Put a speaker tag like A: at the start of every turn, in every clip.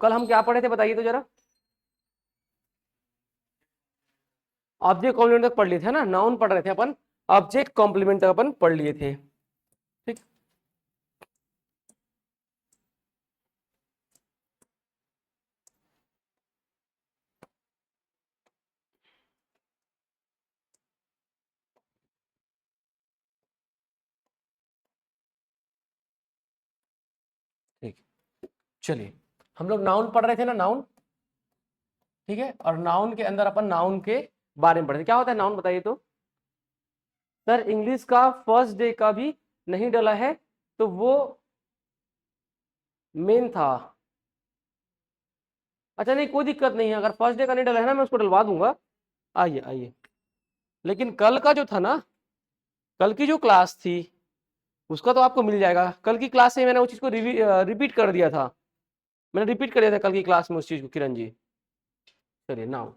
A: कल हम क्या पढ़े थे बताइए तो जरा। ऑब्जेक्ट कॉम्प्लीमेंट तक पढ़ लिए थे ना, नाउन पढ़ रहे थे अपन, ऑब्जेक्ट कॉम्प्लीमेंट तक अपन पढ़ लिए थे। ठीक, ठीक, चलिए हम लोग नाउन पढ़ रहे थे ना, नाउन। ठीक है, और नाउन के अंदर अपन नाउन के बारे में पढ़े थे। क्या होता है नाउन बताइए तो। सर इंग्लिश का फर्स्ट डे का भी नहीं डला है, तो वो मेन था। अच्छा नहीं, कोई दिक्कत नहीं है, अगर फर्स्ट डे का नहीं डला है ना, मैं उसको डलवा दूंगा। आइए आइए, लेकिन कल का जो था ना, कल की जो क्लास थी उसका तो आपको मिल जाएगा। कल की क्लास से मैंने उस चीज को रिपीट कर दिया था, मैंने रिपीट कर दिया था कल की क्लास में उस चीज को, किरण जी। चलिए नाउन,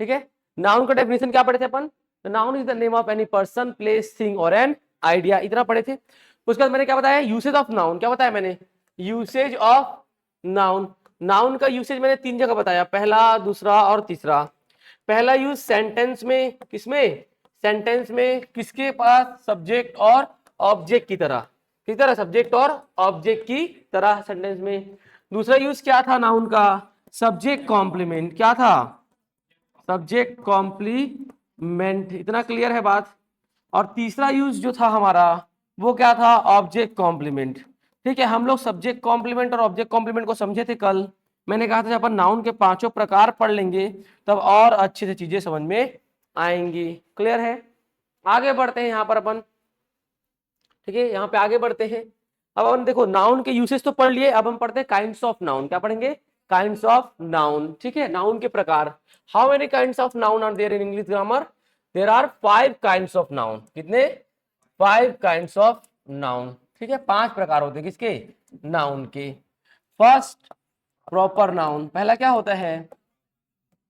A: ठीक है। नाउन का डेफिनेशन क्या पढ़े थे अपन। Noun is the name of any person, place, thing और एन आइडिया, इतना पढ़े थे। उसके बाद मैंने क्या बताया, यूसेज ऑफ नाउन। क्या बताया मैंने, यूसेज ऑफ नाउन। नाउन का यूसेज मैंने 3 जगह बताया, पहला, दूसरा और तीसरा। पहला यूज सेंटेंस में, किसमें, सेंटेंस में, किसके पास, सब्जेक्ट और ऑब्जेक्ट की तरह, किस तरह, सब्जेक्ट और ऑब्जेक्ट की तरह सेंटेंस में। दूसरा यूज क्या था नाउन का, सब्जेक्ट कॉम्प्लीमेंट। क्या था, सब्जेक्ट कॉम्प्लीमेंट, इतना क्लियर है बात। और तीसरा यूज जो था हमारा, वो क्या था, ऑब्जेक्ट कॉम्प्लीमेंट। ठीक है, हम लोग सब्जेक्ट कॉम्प्लीमेंट और ऑब्जेक्ट कॉम्प्लीमेंट को समझे थे कल। मैंने कहा था जब अपन नाउन के 5 प्रकार पढ़ लेंगे तब और अच्छे से चीजें समझ में आएंगी। क्लियर है, आगे बढ़ते हैं यहाँ पर अपन। ठीक है, यहाँ पे आगे बढ़ते हैं। अब अपन देखो नाउन के यूसेज तो पढ़ लिए, अब हम पढ़ते हैं काइंड्स ऑफ नाउन। क्या पढ़ेंगे, काइंड्स ऑफ नाउन। ठीक है, नाउन के प्रकार। How many kinds of noun are there in English grammar, there are 5 kinds of noun. कितने, 5 काइंड्स ऑफ नाउन। ठीक है, 5 प्रकार होते हैं किसके, नाउन के। First, proper noun. पहला क्या होता है,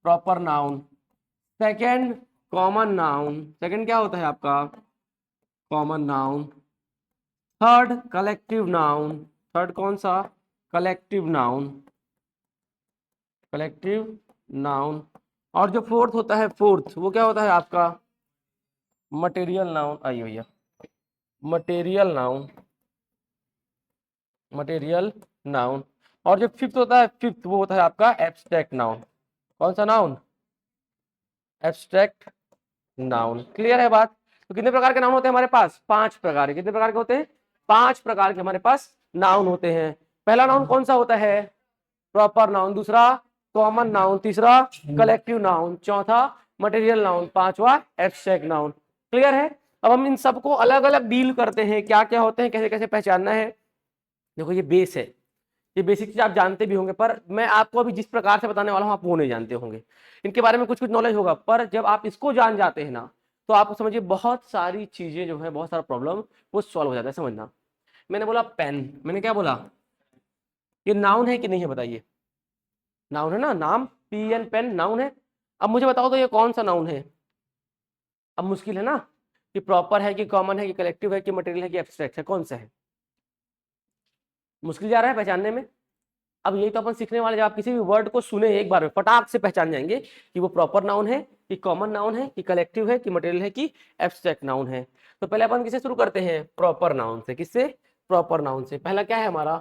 A: proper noun. Second, common noun. Second क्या होता है आपका, common noun. Third, collective noun. Third कौन सा, कलेक्टिव नाउन, कलेक्टिव नाउन। और जो फोर्थ होता है, फोर्थ वो क्या होता है आपका, मटेरियल नाउन। आइए भैया, मटेरियल नाउन, मटेरियल नाउन। और जो फिफ्थ होता है, फिफ्थ वो होता है आपका एब्स्ट्रैक्ट नाउन। कौन सा नाउन, एब्स्ट्रैक्ट नाउन। क्लियर है बात। तो कितने प्रकार के नाउन होते हैं हमारे पास, 5 प्रकार के। कितने प्रकार के होते हैं, 5 प्रकार के हमारे पास नाउन होते हैं। पहला नाउन कौन सा होता है, प्रॉपर नाउन। दूसरा, कॉमन नाउन। तीसरा, कलेक्टिव नाउन। चौथा, मटेरियल नाउन। पांचवा, एब्स्ट्रैक्ट नाउन। क्लियर है। अब हम इन सबको अलग अलग डील करते हैं, क्या क्या होते हैं, कैसे कैसे पहचानना है। देखो ये बेस है, ये बेसिक चीज आप जानते भी होंगे, पर मैं आपको अभी जिस प्रकार से बताने वाला हूं आप वो नहीं जानते होंगे। इनके बारे में कुछ कुछ नॉलेज होगा, पर जब आप इसको जान जाते हैं ना, तो आप समझिए बहुत सारी चीजें जो है, बहुत सारा प्रॉब्लम वो सॉल्व हो जाता है। समझना, मैंने बोला पेन, मैंने क्या बोला, ये नाउन है कि नहीं है बताइए, नाउन है ना, नाम, पी एन, पेन नाउन है। अब मुझे बताओ तो ये कौन सा नाउन है। अब मुश्किल है ना, कि प्रॉपर है कि कॉमन है कि कलेक्टिव है कि मटेरियल है कि एब्स्ट्रैक्ट है, कौन सा है, मुश्किल जा रहा है पहचानने में। अब यही तो अपन सीखने वाले, जब आप किसी भी वर्ड को सुने एक बार में फटाक से पहचान जाएंगे कि वो प्रॉपर नाउन है कि कॉमन नाउन है कि कलेक्टिव है कि मटेरियल है कि एब्स्ट्रैक्ट नाउन है। तो पहले अपन किसे शुरू करते हैं, प्रॉपर नाउन से। किससे, प्रॉपर नाउन से। पहला क्या है हमारा,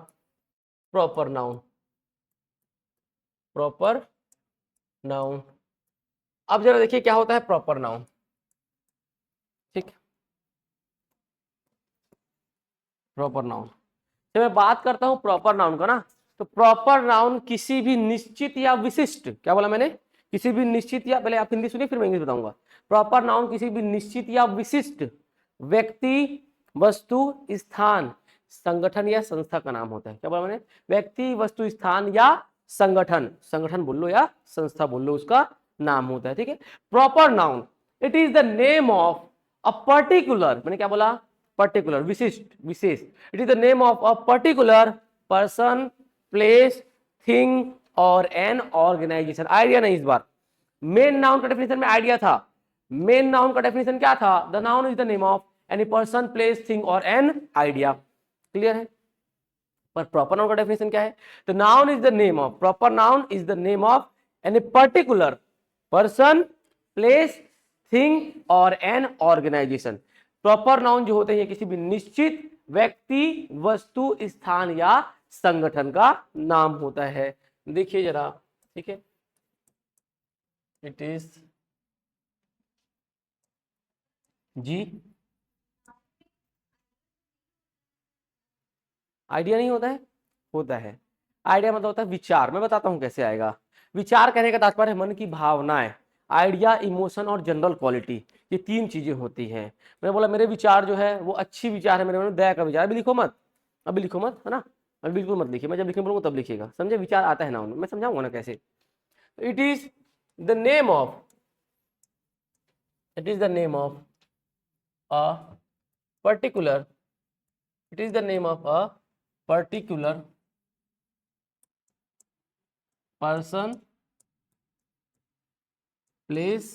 A: प्रॉपर नाउन, प्रॉपर नाउन। अब जरा देखिए क्या होता है प्रॉपर नाउन। ठीक, प्रॉपर नाउन, जब मैं बात करता हूं प्रॉपर नाउन का ना, तो प्रॉपर नाउन किसी भी निश्चित या विशिष्ट, क्या बोला मैंने, किसी भी निश्चित या, पहले आप हिंदी सुनिए फिर मैं इंग्लिश बताऊंगा। प्रॉपर नाउन किसी भी निश्चित या विशिष्ट व्यक्ति, वस्तु, स्थान, संगठन या संस्था का नाम होता है। क्या बोला मैंने, व्यक्ति, वस्तु, स्थान या संगठन, संगठन बोल लो या संस्था बोल लो, उसका नाम होता है। ठीक है, proper noun, it is the name of a particular, मैंने क्या बोला, पर्टिकुलर, विशिष्ट, विशेष। It is the name of a particular person, place, thing और एन ऑर्गेनाइजेशन। आइडिया नहीं इस बार, मेन नाउन का डेफिनेशन में आइडिया था। मेन नाउन का डेफिनेशन क्या था, the noun is the name of any person, place, thing और एन आइडिया। क्लियर है, पर प्रॉपर नाउन का डेफिनेशन क्या है? तो noun is the name of, proper noun is the name of an particular person, place, thing और an organisation. Proper noun जो होते हैं ये किसी भी निश्चित व्यक्ति, वस्तु, स्थान या संगठन का नाम होता है। देखिए जरा, ठीक है, इट इज जी, आइडिया नहीं होता है? होता है। आइडिया मतलब होता है विचार। मैं बताता हूं कैसे आएगा। विचार कहने का तात्पर्य है मन की भावनाएं, आइडिया, इमोशन और जनरल क्वालिटी, ये तीन चीजें होती हैं। मैंने बोला मेरे विचार जो है वो अच्छी विचार है, मेरे मन में दया का विचार। अभी लिखो मत, अभी लिखो मत, है ना, अभी बिल्कुल मत लिखिए, मैं जब लिखने बोलूंगा तब लिखिएगा, समझे? विचार आता है ना उनमें, मैं समझाऊंगा ना कैसे। It is the name of, it is the name of a particular, it is the name of a particular person, place,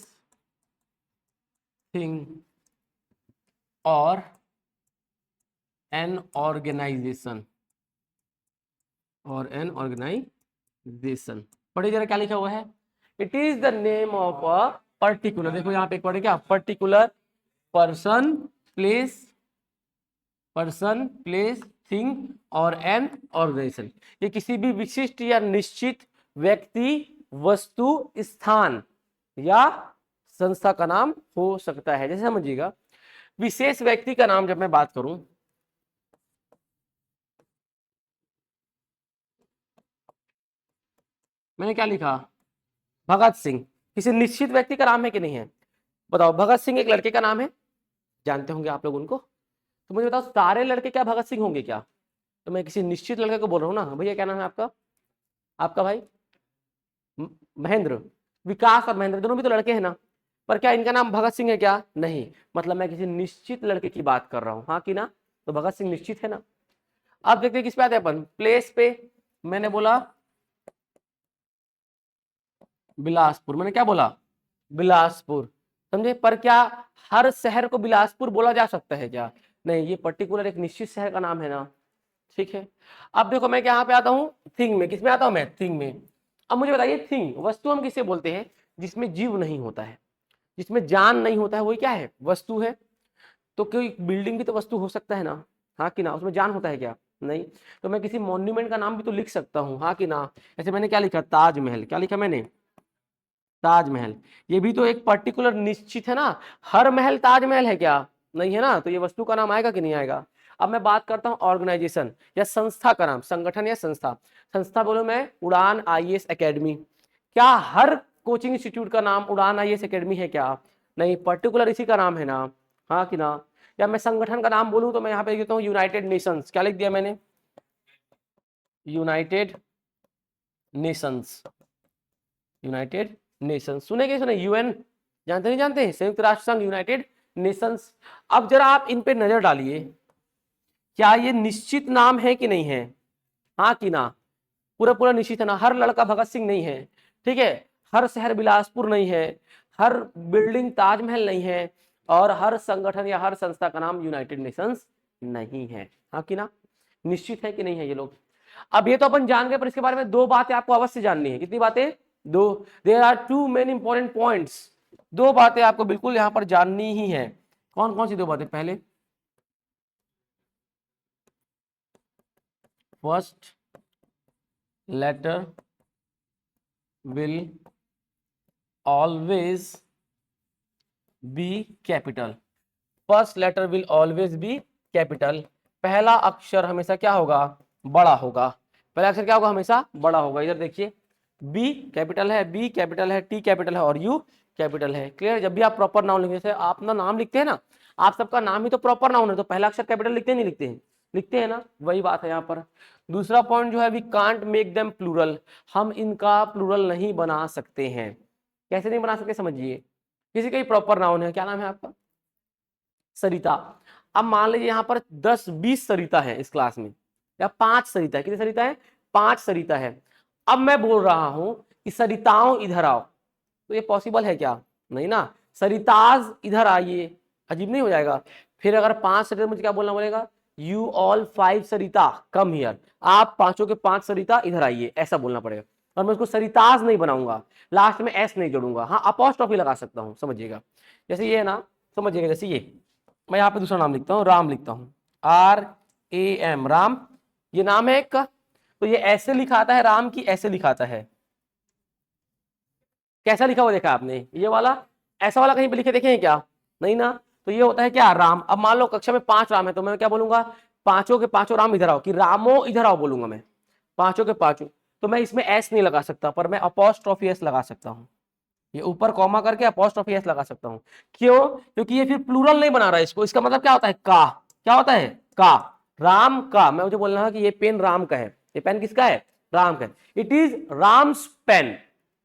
A: thing or an organization, और एन ऑर्गेनाइजेशन। पढ़िए जरा क्या लिखा हुआ है। It is the name of a particular, देखो यहाँ पे एक पढ़े क्या, particular person, place, person, place, thing और एन ऑर्गेनाइजेशन। ये किसी भी विशिष्ट या निश्चित व्यक्ति, वस्तु, स्थान या संस्था का नाम हो सकता है। जैसे समझिएगा, विशेष व्यक्ति का नाम जब मैं बात करूं, मैंने क्या लिखा, भगत सिंह, किसी निश्चित व्यक्ति का नाम है कि नहीं है? बताओ, भगत सिंह एक लड़के का नाम है, जानते होंगे आप लोग उनको। तो मुझे बताओ, सारे लड़के क्या भगत सिंह होंगे क्या? तो मैं किसी निश्चित लड़के को बोल रहा हूँ ना। भैया क्या नाम है आपका? आपका भाई महेंद्र, विकास और महेंद्र दोनों भी तो लड़के हैं ना, पर क्या इनका नाम भगत सिंह है क्या? नहीं, मतलब मैं किसी निश्चित लड़के की बात कर रहा हूँ, हाँ कि ना? तो भगत सिंह निश्चित है ना। अब देखते हैं किस पे आते हैं अपन, प्लेस पे। मैंने बोला बिलासपुर, मैंने क्या बोला, बिलासपुर, समझे? पर क्या हर शहर को बिलासपुर बोला जा सकता है क्या? नहीं, ये पर्टिकुलर एक निश्चित शहर का नाम है ना, ठीक है। अब देखो मैं यहाँ पे आता हूँ थिंग में, किसमें आता हूँ मैं, थिंग में। अब मुझे बताइए, थिंग, वस्तु हम किसे बोलते हैं? जिसमें जीव नहीं होता है, जिसमें जान नहीं होता है, वही क्या है, वस्तु है। तो कोई बिल्डिंग भी तो वस्तु हो सकता है ना, हाँ कि ना? उसमें जान होता है क्या? नहीं। तो मैं किसी मॉन्यूमेंट का नाम भी तो लिख सकता हूँ, हाँ कि ना? जैसे मैंने क्या लिखा, ताजमहल, क्या लिखा मैंने, ताजमहल। ये भी तो एक पर्टिकुलर निश्चित है ना। हर महल ताजमहल है क्या? नहीं है ना। तो ये वस्तु का नाम आएगा कि नहीं आएगा? अब मैं बात करता हूँ ऑर्गेनाइजेशन या संस्था का नाम, संगठन या संस्था। संस्था बोलो मैं उड़ान आईएएस एकेडमी। क्या हर कोचिंग इंस्टीट्यूट का नाम उड़ान आईएएस एकेडमी है क्या? नहीं, पर्टिकुलर इसी का नाम है ना, हाँ कि ना? या मैं संगठन का नाम बोलूं तो मैं यहाँ पे लिख देता हूँ यूनाइटेड नेशंस। क्या लिख दिया मैंने, यूनाइटेड नेशंस, यूनाइटेड नेशंस। सुने कि सुने, यूएन, जानते नहीं जानते, संयुक्त राष्ट्र संघ, यूनाइटेड नेशंस। अब जरा आप इन पे नजर डालिए, क्या ये निश्चित नाम है कि नहीं है, हाँ कि ना? पूरा पूरा निश्चित है ना। हर लड़का भगत सिंह नहीं है, ठीक है, हर शहर बिलासपुर नहीं है, हर बिल्डिंग ताजमहल नहीं है, और हर संगठन या हर संस्था का नाम यूनाइटेड नेशंस नहीं है, हाँ कि ना? निश्चित है कि नहीं है ये लोग? अब ये तो अपन जान गए, पर इसके बारे में दो बातें आपको अवश्य जाननी है। कितनी बातें? दो। There are two main important points. दो बातें आपको बिल्कुल यहां पर जाननी ही है। कौन कौन सी दो बातें? पहले, first letter will always be capital. First letter will always be capital. पहला अक्षर हमेशा क्या होगा, बड़ा होगा। पहला अक्षर क्या होगा, हमेशा बड़ा होगा। इधर देखिए, बी कैपिटल है, बी कैपिटल है, टी कैपिटल है और यू कैपिटल है। क्लियर? जब भी आप प्रॉपर नाउन लिखते हैं, आप ना नाम लिखते हैं ना, आप सबका नाम ही तो प्रॉपर नाउन है, तो पहला अक्षर कैपिटल लिखते हैं नहीं लिखते हैं? लिखते हैं ना, वही बात है यहाँ पर। दूसरा पॉइंट जो है, we can't make them plural, हम इनका प्लूरल नहीं बना सकते हैं। कैसे नहीं बना सकते, समझिए। किसी का ही प्रॉपर नाउन है, क्या नाम है आपका, सरिता। अब मान लीजिए यहाँ पर 10-20 सरिता है इस क्लास में, या 5 सरिता है। कितनी सरिता है? 5 सरिता है। अब मैं बोल रहा हूं कि सरिताओं इधर आओ, तो ये पॉसिबल है क्या? नहीं ना। सरिताज इधर आइए, अजीब नहीं हो जाएगा? फिर अगर 5 सरिता, मुझे क्या बोलना पड़ेगा, you all 5 Sarita come here, आप पांचों के 5 सरिता इधर आइए, ऐसा बोलना पड़ेगा। और मैं उसको सरिताज नहीं बनाऊंगा, लास्ट में एस नहीं जोड़ूंगा, हाँ अपॉस्ट्रोफी लगा सकता हूं, समझिएगा। जैसे ये है ना, समझिएगा, जैसे ये मैं यहाँ पे दूसरा नाम लिखता हूँ, राम लिखता हूँ, RAM, राम, ये नाम है एक का, तो ये ऐसे लिखाता है राम की, ऐसे लिखाता है, कैसा लिखा हुआ देखा आपने, ये वाला, ऐसा वाला कहीं पे लिखे देखे हैं क्या, नहीं ना। तो ये होता है क्या, राम। अब मान लो कक्षा में 5 राम है, तो मैं क्या बोलूंगा, पांचों के पांचों राम इधर आओ, कि रामो इधर आओ बोलूंगा मैं, पांचों के पांचों। तो मैं इसमें एस नहीं लगा सकता, पर मैं अपॉस्ट्रोफी एस लगा सकता हूँ, ये ऊपर कॉमा करके अपॉस्ट्रोफी एस लगा सकता हूँ। क्यों, क्योंकि ये फिर प्लूरल नहीं बना रहा है इसको, इसका मतलब क्या होता है, का, क्या होता है, का, राम का। मैं मुझे बोलना है कि ये पेन राम का है, ये पेन किसका है, राम का है, इट इज राम्स पेन,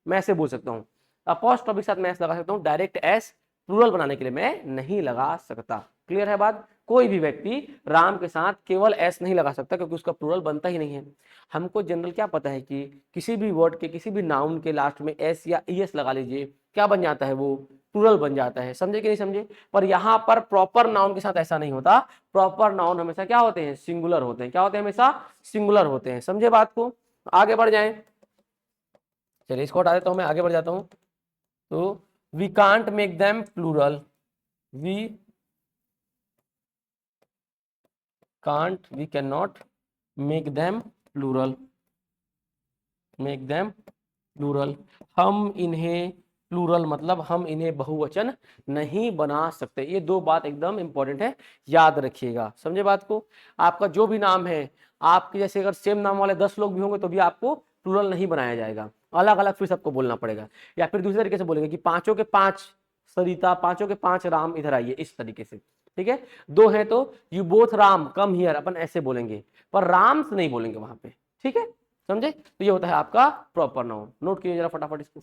A: मैं ऐसे बोल सकता हूँ। अपॉस्ट्रोफी के साथ मैं एस लगा सकता हूँ, डायरेक्ट एस प्लूरल बनाने के लिए मैं नहीं लगा सकता। क्लियर है बात, कोई भी व्यक्ति राम के साथ केवल एस नहीं लगा सकता, क्योंकि उसका प्लूरल बनता ही नहीं है। हमको जनरल क्या पता है कि किसी भी वर्ड के, किसी भी नाउन के लास्ट में एस या ईएस लगा लीजिए, क्या बन जाता है, वो प्लूरल बन जाता है, समझे कि नहीं समझे। पर यहाँ पर प्रॉपर नाउन के साथ ऐसा नहीं होता, प्रॉपर नाउन हमेशा क्या होते हैं, सिंगुलर होते हैं, क्या होते हैं, हमेशा सिंगुलर होते हैं, समझे बात को। आगे बढ़ जाए, चलिए इसको हटा देता हूं, मैं आगे बढ़ जाता हूं। तो we can't make them plural, we can't, we can not make them plural, make them plural, हम इन्हें प्लूरल मतलब हम इन्हें बहुवचन नहीं बना सकते। ये दो बात एकदम इंपॉर्टेंट है, याद रखिएगा, समझे बात को। आपका जो भी नाम है, आपके जैसे अगर सेम नाम वाले 10 लोग भी होंगे तो भी आपको प्लूरल नहीं बनाया जाएगा, अलग अलग फिर सबको बोलना पड़ेगा। या फिर दूसरे तरीके से बोलेंगे कि पांचों के 5 सरिता, पांचों के 5 राम इधर आइए, इस तरीके से, ठीक है। दो है तो you both Ram come here, अपन ऐसे बोलेंगे, पर राम्स नहीं बोलेंगे वहां पे, ठीक है, समझे। तो ये होता है आपका प्रॉपर नाउन, नोट कीजिए जरा फटाफट इसको।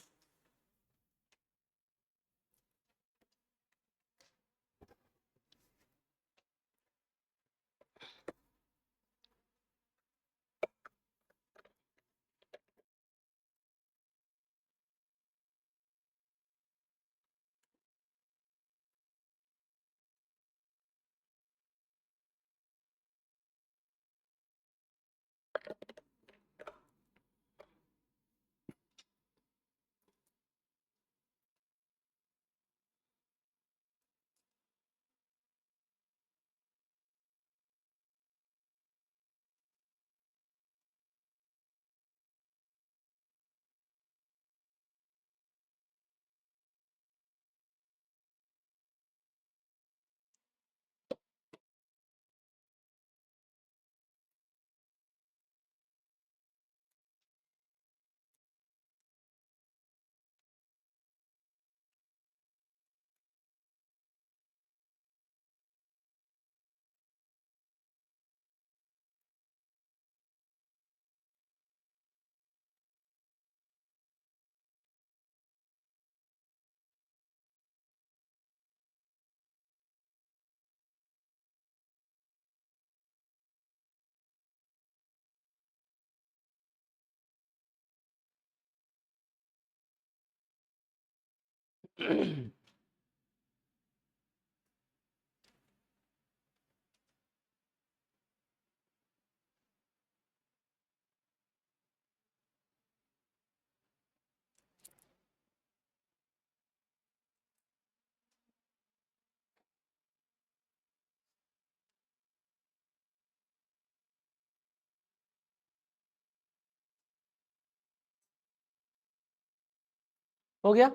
A: हो गया,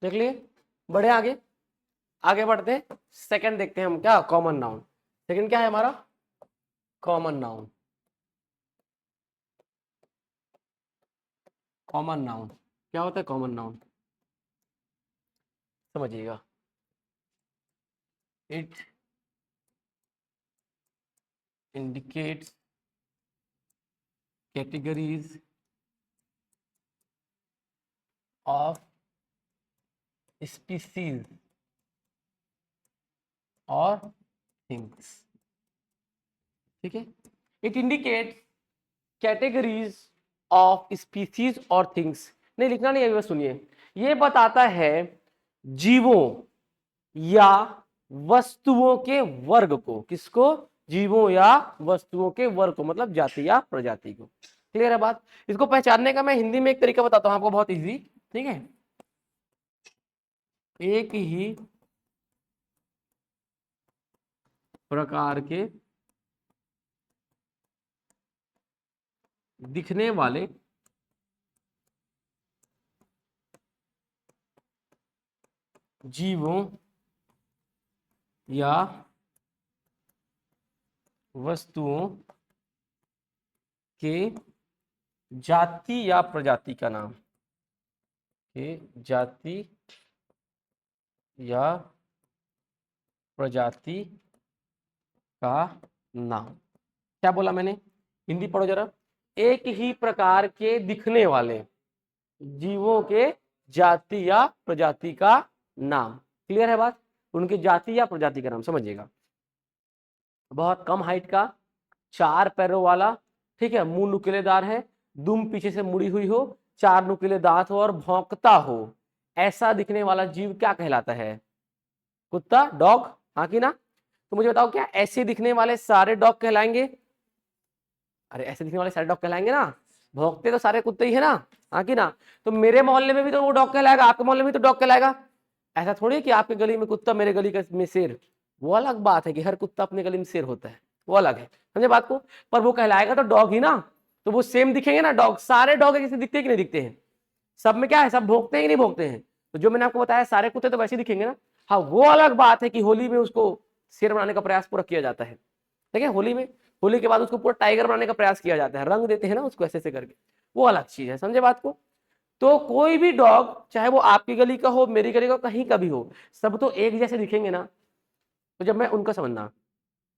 A: देख लिए, बढ़े आगे, आगे बढ़ते, सेकंड देखते हैं हम, क्या कॉमन नाउन। सेकंड क्या है हमारा, कॉमन नाउन। कॉमन नाउन क्या होता है, कॉमन नाउन समझिएगा, it indicates categories of species और थिंग्स, ठीक है। It indicates categories of species और थिंग्स, नहीं लिखना नहीं, अभी बस सुनिए। ये बताता है जीवों या वस्तुओं के वर्ग को, किसको, जीवों या वस्तुओं के वर्ग को, मतलब जाति या प्रजाति को। क्लियर है बात? इसको पहचानने का मैं हिंदी में एक तरीका बताता हूं आपको, बहुत इजी। ठीक है, एक ही प्रकार के दिखने वाले जीवों या वस्तुओं के जाति या प्रजाति का नाम, के जाति या प्रजाति का नाम। क्या बोला मैंने? हिंदी पढ़ो जरा। एक ही प्रकार के दिखने वाले जीवों के जाति या प्रजाति का नाम। क्लियर है बात? उनकी जाति या प्रजाति का नाम समझिएगा। बहुत कम हाइट का, 4 पैरों वाला, ठीक है, मुंह नुकीलेदार है, दुम पीछे से मुड़ी हुई हो, 4 नुकीले दांत हो और भौंकता हो, ऐसा दिखने वाला जीव क्या कहलाता है? कुत्ता, डॉग, हाँ कि ना? तो मुझे बताओ, क्या ऐसे दिखने वाले सारे डॉग कहलाएंगे? अरे ऐसे दिखने वाले सारे डॉग कहलाएंगे ना, भौंकते तो सारे कुत्ते ही है ना, हाँ कि ना? तो मेरे मोहल्ले में भी तो वो डॉग कहलाएगा, आपके मोहल्ले में तो डॉग कहलाएगा। ऐसा थोड़ी है कि आपके गली में कुत्ता, मेरे गली में शेर। वो अलग बात है कि हर कुत्ता अपने गली में शेर होता है, वो अलग है, समझे बात को? पर वो कहलाएगा तो डॉग ही ना, तो वो सेम दिखेंगे ना डॉग। सारे डॉग किसी दिखते हैं कि नहीं दिखते हैं? सब में क्या है, सब भौंकते हैं कि नहीं भौंकते हैं? तो जो मैंने आपको बताया सारे कुत्ते तो वैसे दिखेंगे ना। हाँ, वो अलग बात है कि होली में उसको शेर बनाने का प्रयास पूरा किया जाता है। ठीक है, होली में, होली के बाद उसको पूरा टाइगर बनाने का प्रयास किया जाता है, रंग देते हैं ना उसको ऐसे ऐसे करके, वो अलग चीज है, समझे बात को? तो कोई भी डॉग, चाहे वो आपकी गली का हो, मेरी गली का, कहीं का भी हो, सब तो एक जैसे दिखेंगे ना। तो जब मैं उनका समझना,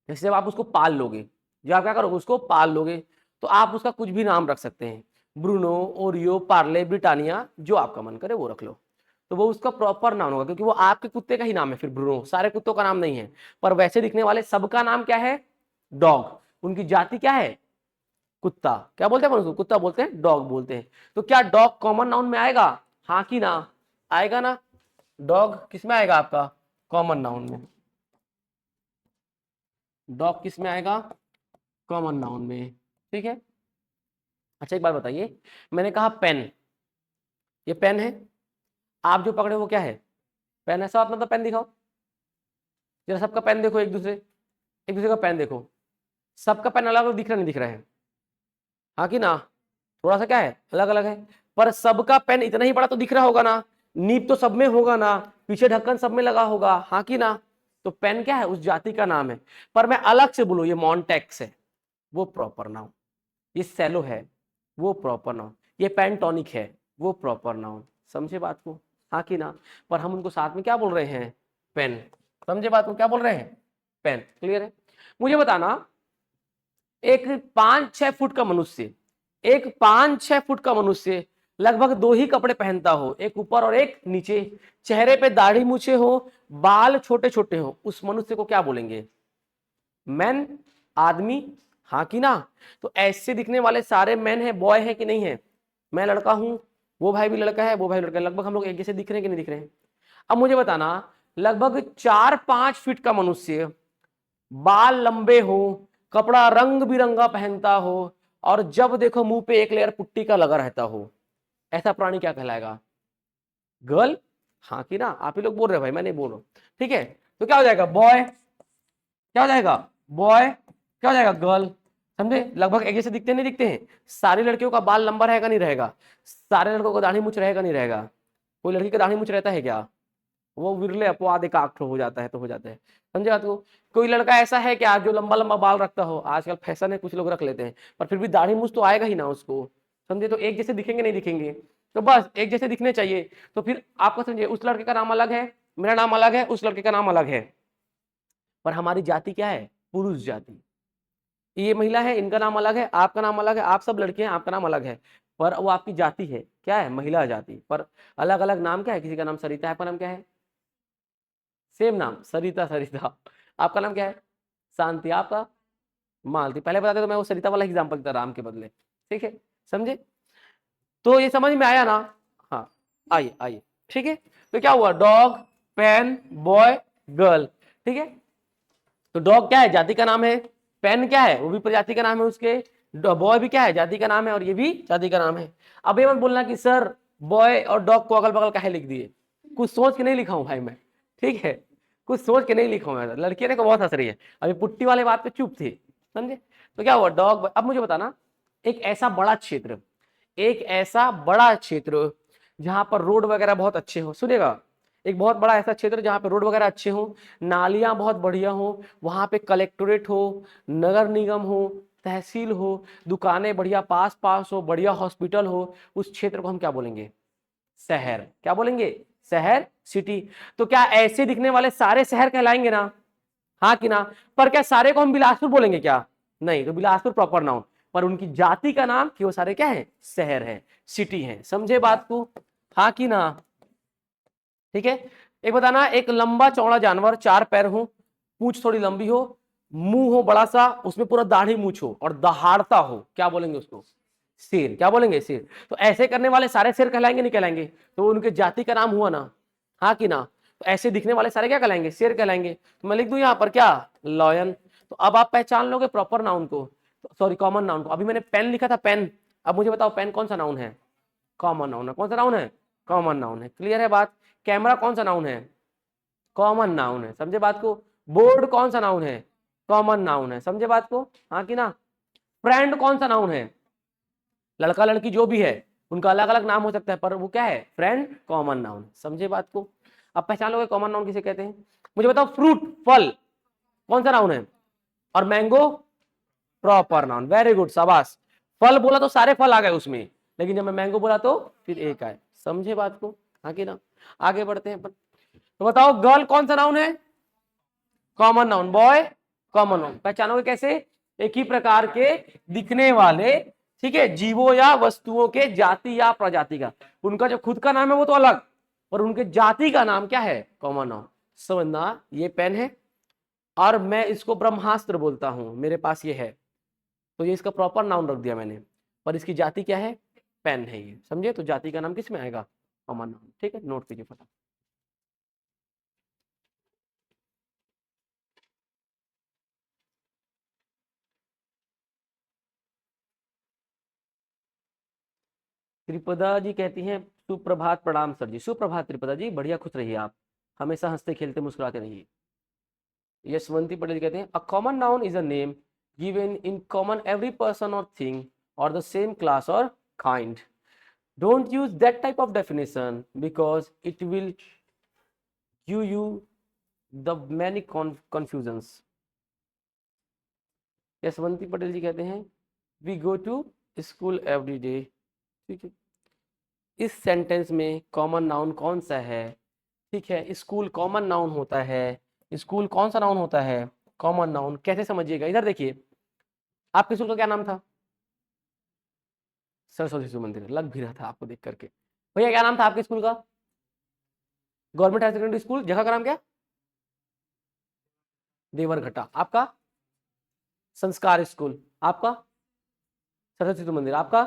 A: जैसे जब आप उसको पाल लोगे, जब आप क्या करोगे, उसको पाल लोगे, तो आप उसका कुछ भी नाम रख सकते हैं, ब्रूनो, ओरियो, पार्ले, ब्रिटानिया, जो आपका मन करे वो रख लो। तो वो उसका प्रॉपर नाम होगा, क्योंकि वो आपके कुत्ते का ही नाम है। फिर ब्रूनो सारे कुत्तों का नाम नहीं है, पर वैसे दिखने वाले सबका नाम क्या है? डॉग। उनकी जाति क्या है? कुत्ता। क्या बोलते हैं उसको? कुत्ता बोलते हैं, डॉग बोलते हैं। तो क्या डॉग कॉमन नाउन में आएगा? हाँ कि ना? आएगा ना? डॉग किस में आएगा आपका? कॉमन नाउन में। डॉग किस में आएगा? कॉमन नाउन में। ठीक है। अच्छा एक बात बताइए, मैंने कहा पेन, ये पेन है, आप जो पकड़े वो क्या है? पेन है। सब अपना तो पेन दिखाओ जरा, सबका पेन देखो, एक दूसरे का पेन देखो, सबका पेन अलग अलग दिख रहा नहीं दिख रहा है? हाँ कि ना? थोड़ा सा क्या है, अलग अलग है, पर सबका पेन इतना ही बड़ा तो दिख रहा होगा ना, नीब तो सब में होगा ना, पीछे ढक्कन सब में लगा होगा, हाँ कि ना? तो पेन क्या है? उस जाति का नाम है। पर मैं अलग से बोलूं, ये मॉन्टेक्स है, वो प्रॉपर नाउन। ये सेलो है, वो प्रॉपर नाउन। ये पेंटोनिक है, वो प्रॉपर नाउन। समझे बात को? हाँ कि ना? पर हम उनको साथ में क्या बोल रहे हैं? पेन। समझे बात को? क्या बोल रहे हैं? पेन। क्लियर है? मुझे बताना, एक 5-6 फुट का मनुष्य, एक 5-6 फुट का मनुष्य लगभग 2 ही कपड़े पहनता हो, एक ऊपर और एक नीचे, चेहरे पे दाढ़ी मूछे हो, बाल छोटे छोटे हो, उस मनुष्य को क्या बोलेंगे? मैन, आदमी, हाँ कि ना? तो ऐसे दिखने वाले सारे मैन है, बॉय है कि नहीं है? मैं लड़का हूं, वो भाई भी लड़का है, वो भाई लड़का है, लगभग हम लोग एक जैसे दिख रहे हैं कि नहीं दिख रहे हैं? अब मुझे बताना, लगभग 4-5 फीट का मनुष्य, बाल लंबे हो, कपड़ा रंग बिरंगा पहनता हो, और जब देखो मुंह पे एक लेयर पुट्टी का लगा रहता हो, ऐसा प्राणी क्या कहलाएगा? गर्ल, हाँ कि ना? आप ही लोग बोल रहे हो भाई, मैं नहीं बोल रहा हूं। ठीक है, तो क्या हो जाएगा? बॉय। क्या हो जाएगा? बॉय। क्या हो जाएगा? गर्ल। समझे? लगभग एक जैसे दिखते नहीं दिखते हैं? सारी लड़कियों का बाल लंबा रहेगा नहीं रहेगा? सारे लड़कों का दाढ़ी मूछ रहेगा नहीं रहेगा? कोई लड़की का दाढ़ी मूछ रहता है क्या? वो विरले अपवाद एकाक हो जाता है, तो हो जाता है। समझे बात को? कोई लड़का ऐसा है क्या जो लंबा लंबा बाल रखता हो? आजकल फैशन है, कुछ लोग रख लेते हैं, पर फिर भी दाढ़ी मूछ तो आएगा ही ना उसको। समझे? तो एक जैसे दिखेंगे नहीं दिखेंगे? तो बस एक जैसे दिखने चाहिए। तो फिर आपको समझिए, उस लड़के का नाम अलग है, मेरा नाम अलग है, उस लड़के का नाम अलग है, पर हमारी जाति क्या है? पुरुष जाति। ये महिला है, इनका नाम अलग है, आपका नाम अलग है, आप सब लड़के हैं, आपका नाम अलग है, पर वो आपकी जाति है, क्या है? महिला जाति। पर अलग अलग नाम क्या है? किसी का नाम सरिता है, आपका नाम क्या है? सेम नाम, सरिता, सरिता। आपका नाम क्या है? शांति। आपका? मालती। पहले बताते तो मैं वो सरिता वाला एग्जाम्पल देता राम के बदले। ठीक है, समझे? तो ये समझ में आया ना? हाँ, आइए आइए। ठीक है, तो क्या हुआ? Dog, pen, boy, girl. ठीक है, तो डॉग क्या है? जाति का नाम है, पेन क्या है, वो भी प्रजाति का नाम है उसके, बॉय भी क्या है, जाति का नाम है, और ये भी जाति का नाम है। अब ये मत बोलना कि सर बॉय और डॉग को अगल बगल काहे लिख दिए, कुछ सोच के नहीं लिखा हूं भाई मैं, ठीक है, कुछ सोच के नहीं लिखा हूं मैं। लड़की ने को बहुत हंस रही है, अभी पुट्टी वाले बात पे चुप थी, समझे। तो क्या हुआ डॉग। अब मुझे बताना एक ऐसा बड़ा क्षेत्र, एक ऐसा बड़ा क्षेत्र जहां पर रोड वगैरह बहुत अच्छे हो, सुनेगा, एक बहुत बड़ा ऐसा क्षेत्र जहां पे रोड वगैरह अच्छे हो, नालियां बहुत बढ़िया हो, वहां पे कलेक्टोरेट हो, नगर निगम हो, तहसील हो, दुकानें बढ़िया पास पास हो, बढ़िया हॉस्पिटल हो, उस क्षेत्र को हम क्या बोलेंगे, शहर। क्या बोलेंगे, शहर, सिटी। तो क्या ऐसे दिखने वाले सारे शहर कहलाएंगे ना, हाँ कि ना। पर क्या सारे को हम बिलासपुर बोलेंगे क्या, नहीं, तो बिलासपुर प्रॉपर नाउन, पर उनकी जाति का नाम कि वो सारे क्या है, शहर है, सिटी है। समझे बात को, हाँ कि ना। ठीक है। एक बताना, एक लंबा चौड़ा जानवर, चार पैर हो, पूंछ थोड़ी लंबी हो, मुंह हो बड़ा सा, उसमें पूरा दाढ़ी मूछ हो और दहाड़ता हो, क्या बोलेंगे उसको, शेर। क्या बोलेंगे, शेर। तो ऐसे करने वाले सारे शेर कहलाएंगे नहीं कहलाएंगे, तो उनके जाति का नाम हुआ ना, हाँ कि ना। तो ऐसे दिखने वाले सारे क्या कहलाएंगे, शेर कहलाएंगे। तो मैं लिख दूं यहां पर क्या, लॉयन। तो अब आप पहचान लोगे प्रॉपर नाउन को, सॉरी कॉमन नाउन को। अभी मैंने पेन लिखा था, पेन। अब मुझे बताओ पेन कौन सा नाउन है, कॉमन नाउन है। कौन सा नाउन है, कॉमन नाउन है। क्लियर है बात। कैमरा कौन सा नाउन है, कॉमन नाउन है, समझे बात को। बोर्ड कौन सा नाउन है, कॉमन नाउन है, समझे बात को, हाँ कि ना। फ्रेंड कौन सा नाउन है, लड़का लड़की जो भी है उनका अलग अलग नाम हो सकता है, पर वो क्या है, फ्रेंड, कॉमन नाउन, समझे बात को। अब पहचान लोगे कॉमन नाउन किसे कहते हैं। मुझे बताओ फ्रूट, फल, कौन सा नाउन है, और mango proper noun. Very good, शाबाश। फल बोला तो सारे फल आ गए उसमें, लेकिन जब मैं मैंगो बोला तो फिर एक आए, समझे बात को, हाँ कि ना। आगे बढ़ते हैं अपन। तो बताओ गर्ल कौन सा नाउन है, common noun. Boy common noun. पहचानोगे कैसे, एक ही प्रकार के दिखने वाले, ठीक है, जीवों या वस्तुओं के जाति या प्रजाति का, उनका जो खुद का नाम है वो तो अलग, पर उनके जाति का नाम क्या है, कॉमन नाउन। समझना, ये पेन है और मैं इसको ब्रह्मास्त्र बोलता हूं, मेरे पास ये है, तो ये इसका प्रॉपर नाउन रख दिया मैंने, पर इसकी जाति क्या है, पेन है ये, समझे। तो जाति का नाम किस में आएगा, कॉमन नाउन। ठीक है, नोट कीजिए फटाफट। त्रिपदा जी कहती हैं सुप्रभात, प्रणाम सर जी। सुप्रभात त्रिपदा जी, बढ़िया, खुश रहिए आप, हमेशा हंसते खेलते मुस्कुराते रहिए। यशवंती पटेल कहते हैं a common noun is a name given in common every person or thing or the same class or kind. Don't use that type of definition because it will give you the many confusions। Yashwanti Patel ji कहते हैं we go to school every day. ठीक है, इस sentence में common noun कौन सा है, ठीक है, स्कूल कॉमन नाउन होता है, स्कूल कौन सा नाउन होता है, कॉमन नाउन। कैसे समझिएगा, इधर देखिए, आपके स्कूल का क्या नाम था, सरस्वती शिशु मंदिर, लग भी रहा था आपको देख करके। भैया क्या नाम था आपके स्कूल का, गवर्नमेंट हायर सेकेंडरी स्कूल, जगह का नाम क्या, देवरघटा। आपका संस्कार स्कूल, आपका सरस्वती शिशु मंदिर, आपका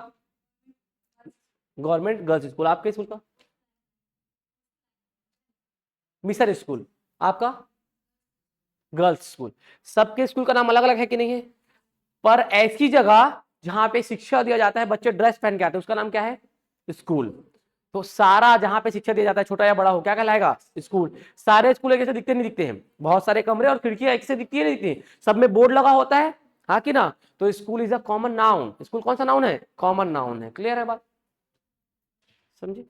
A: गवर्नमेंट गर्ल्स स्कूल, आपके स्कूल का मिसर स्कूल, आपका गर्ल्स स्कूल। सबके स्कूल का नाम अलग अलग है कि नहीं है, पर ऐसी जगह जहां पे शिक्षा दिया जाता है, बच्चे ड्रेस पहन के आते हैं, उसका नाम क्या है, स्कूल। तो सारा जहां पे शिक्षा दिया जाता है, छोटा या बड़ा हो, क्या कहलाएगा, स्कूल। सारे स्कूल एक जैसे दिखते नहीं दिखते हैं, बहुत सारे कमरे और खिड़कियां एक से दिखती है नहीं दिखती, सब में बोर्ड लगा होता है, हाँ कि ना। तो school is a common noun, school कौन सा नाउन है, कॉमन नाउन है। क्लियर है बात, समझे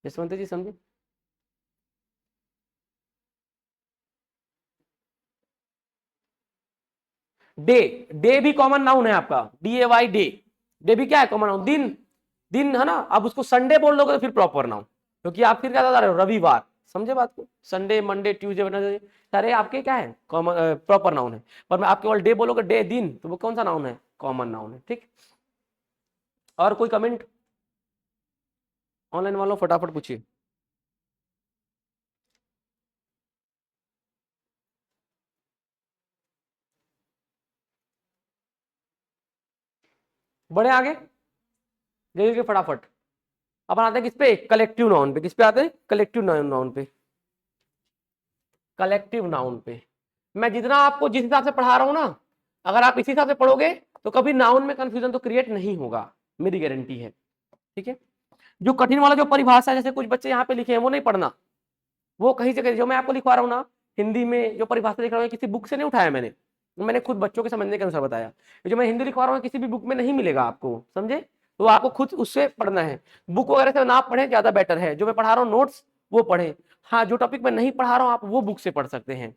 A: यशवंत जी, समझे। डे, डे भी कॉमन नाउन है आपका, DAY डे, डे भी क्या है, कॉमन नाउन, दिन, दिन है ना। अब उसको संडे बोल दोगे तो फिर प्रॉपर नाउन, क्योंकि आप फिर क्या बता रहे हो, रविवार, समझे बात को। संडे, मंडे, ट्यूसडे, वेडनेसडे, सारे आपके क्या है, कॉमन प्रॉपर नाउन है। पर मैं आप केवल डे बोलोगे, डे, दिन, तो वो कौन सा नाउन है, कॉमन नाउन है। ठीक, और कोई कमेंट ऑनलाइन वालों, फटाफट पूछिए। बड़े आगे जल्दी के फटाफट। अपन आते हैं किस पे, कलेक्टिव नाउन पे। किस पे आते हैं, कलेक्टिव नाउन पे, कलेक्टिव नाउन पे। मैं जितना आपको जिस हिसाब से पढ़ा रहा हूं ना, अगर आप इसी हिसाब से पढ़ोगे तो कभी नाउन में कंफ्यूजन तो क्रिएट नहीं होगा, मेरी गारंटी है। ठीक है, जो कठिन वाला जो परिभाषा है, जैसे कुछ बच्चे यहाँ पे लिखे हैं वो नहीं पढ़ना, वो कहीं से जो मैं आपको लिखवा रहा हूँ ना हिंदी में, जो परिभाषा लिख रहा हूँ किसी बुक से नहीं उठाया मैंने खुद बच्चों के समझने के अनुसार बताया। जो मैं हिंदी लिखवा रहा हूँ किसी भी बुक में नहीं मिलेगा आपको, समझे? तो आपको खुद उससे पढ़ना है, बुक वगैरह से ना पढ़े ज्यादा बेटर है। जो मैं पढ़ा रहा हूँ नोट्स वो पढ़े, हाँ जो टॉपिक मैं नहीं पढ़ा रहा हूँ आप वो बुक से पढ़ सकते हैं।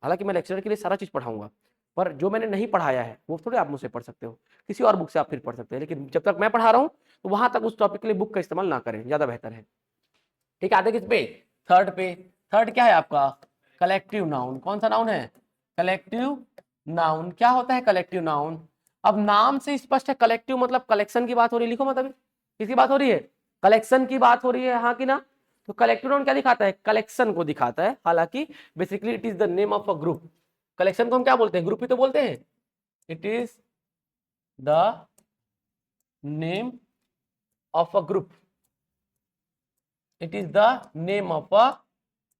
A: हालांकि मैं लेक्चरर के लिए सारा चीज पढ़ाऊंगा, पर जो मैंने नहीं पढ़ाया है वो थोड़े आप मुझसे पढ़ सकते हो, किसी और बुक से आप फिर पढ़ सकते हैं। लेकिन जब तक मैं पढ़ा रहा हूँ तो वहां तक उस टॉपिक के लिए बुक का इस्तेमाल ना करें, ज्यादा बेहतर है। ठीक है, आते किस पे? थर्ड पे। थर्ड क्या है आपका? Collective noun. कौन सा नाउन है? Collective noun. क्या होता है कलेक्टिव नाउन? अब नाम से स्पष्ट है, कलेक्टिव मतलब कलेक्शन की बात हो रही है। लिखो मतलब किसकी बात हो रही है? कलेक्शन की बात हो रही है, हाँ कि ना? तो कलेक्टिव नाउन क्या दिखाता है? कलेक्शन को दिखाता है। हालांकि basically it is the name of a group. Collection को हम क्या बोलते हैं? ग्रुप ही तो बोलते हैं। It is the name of a group. It is the name of a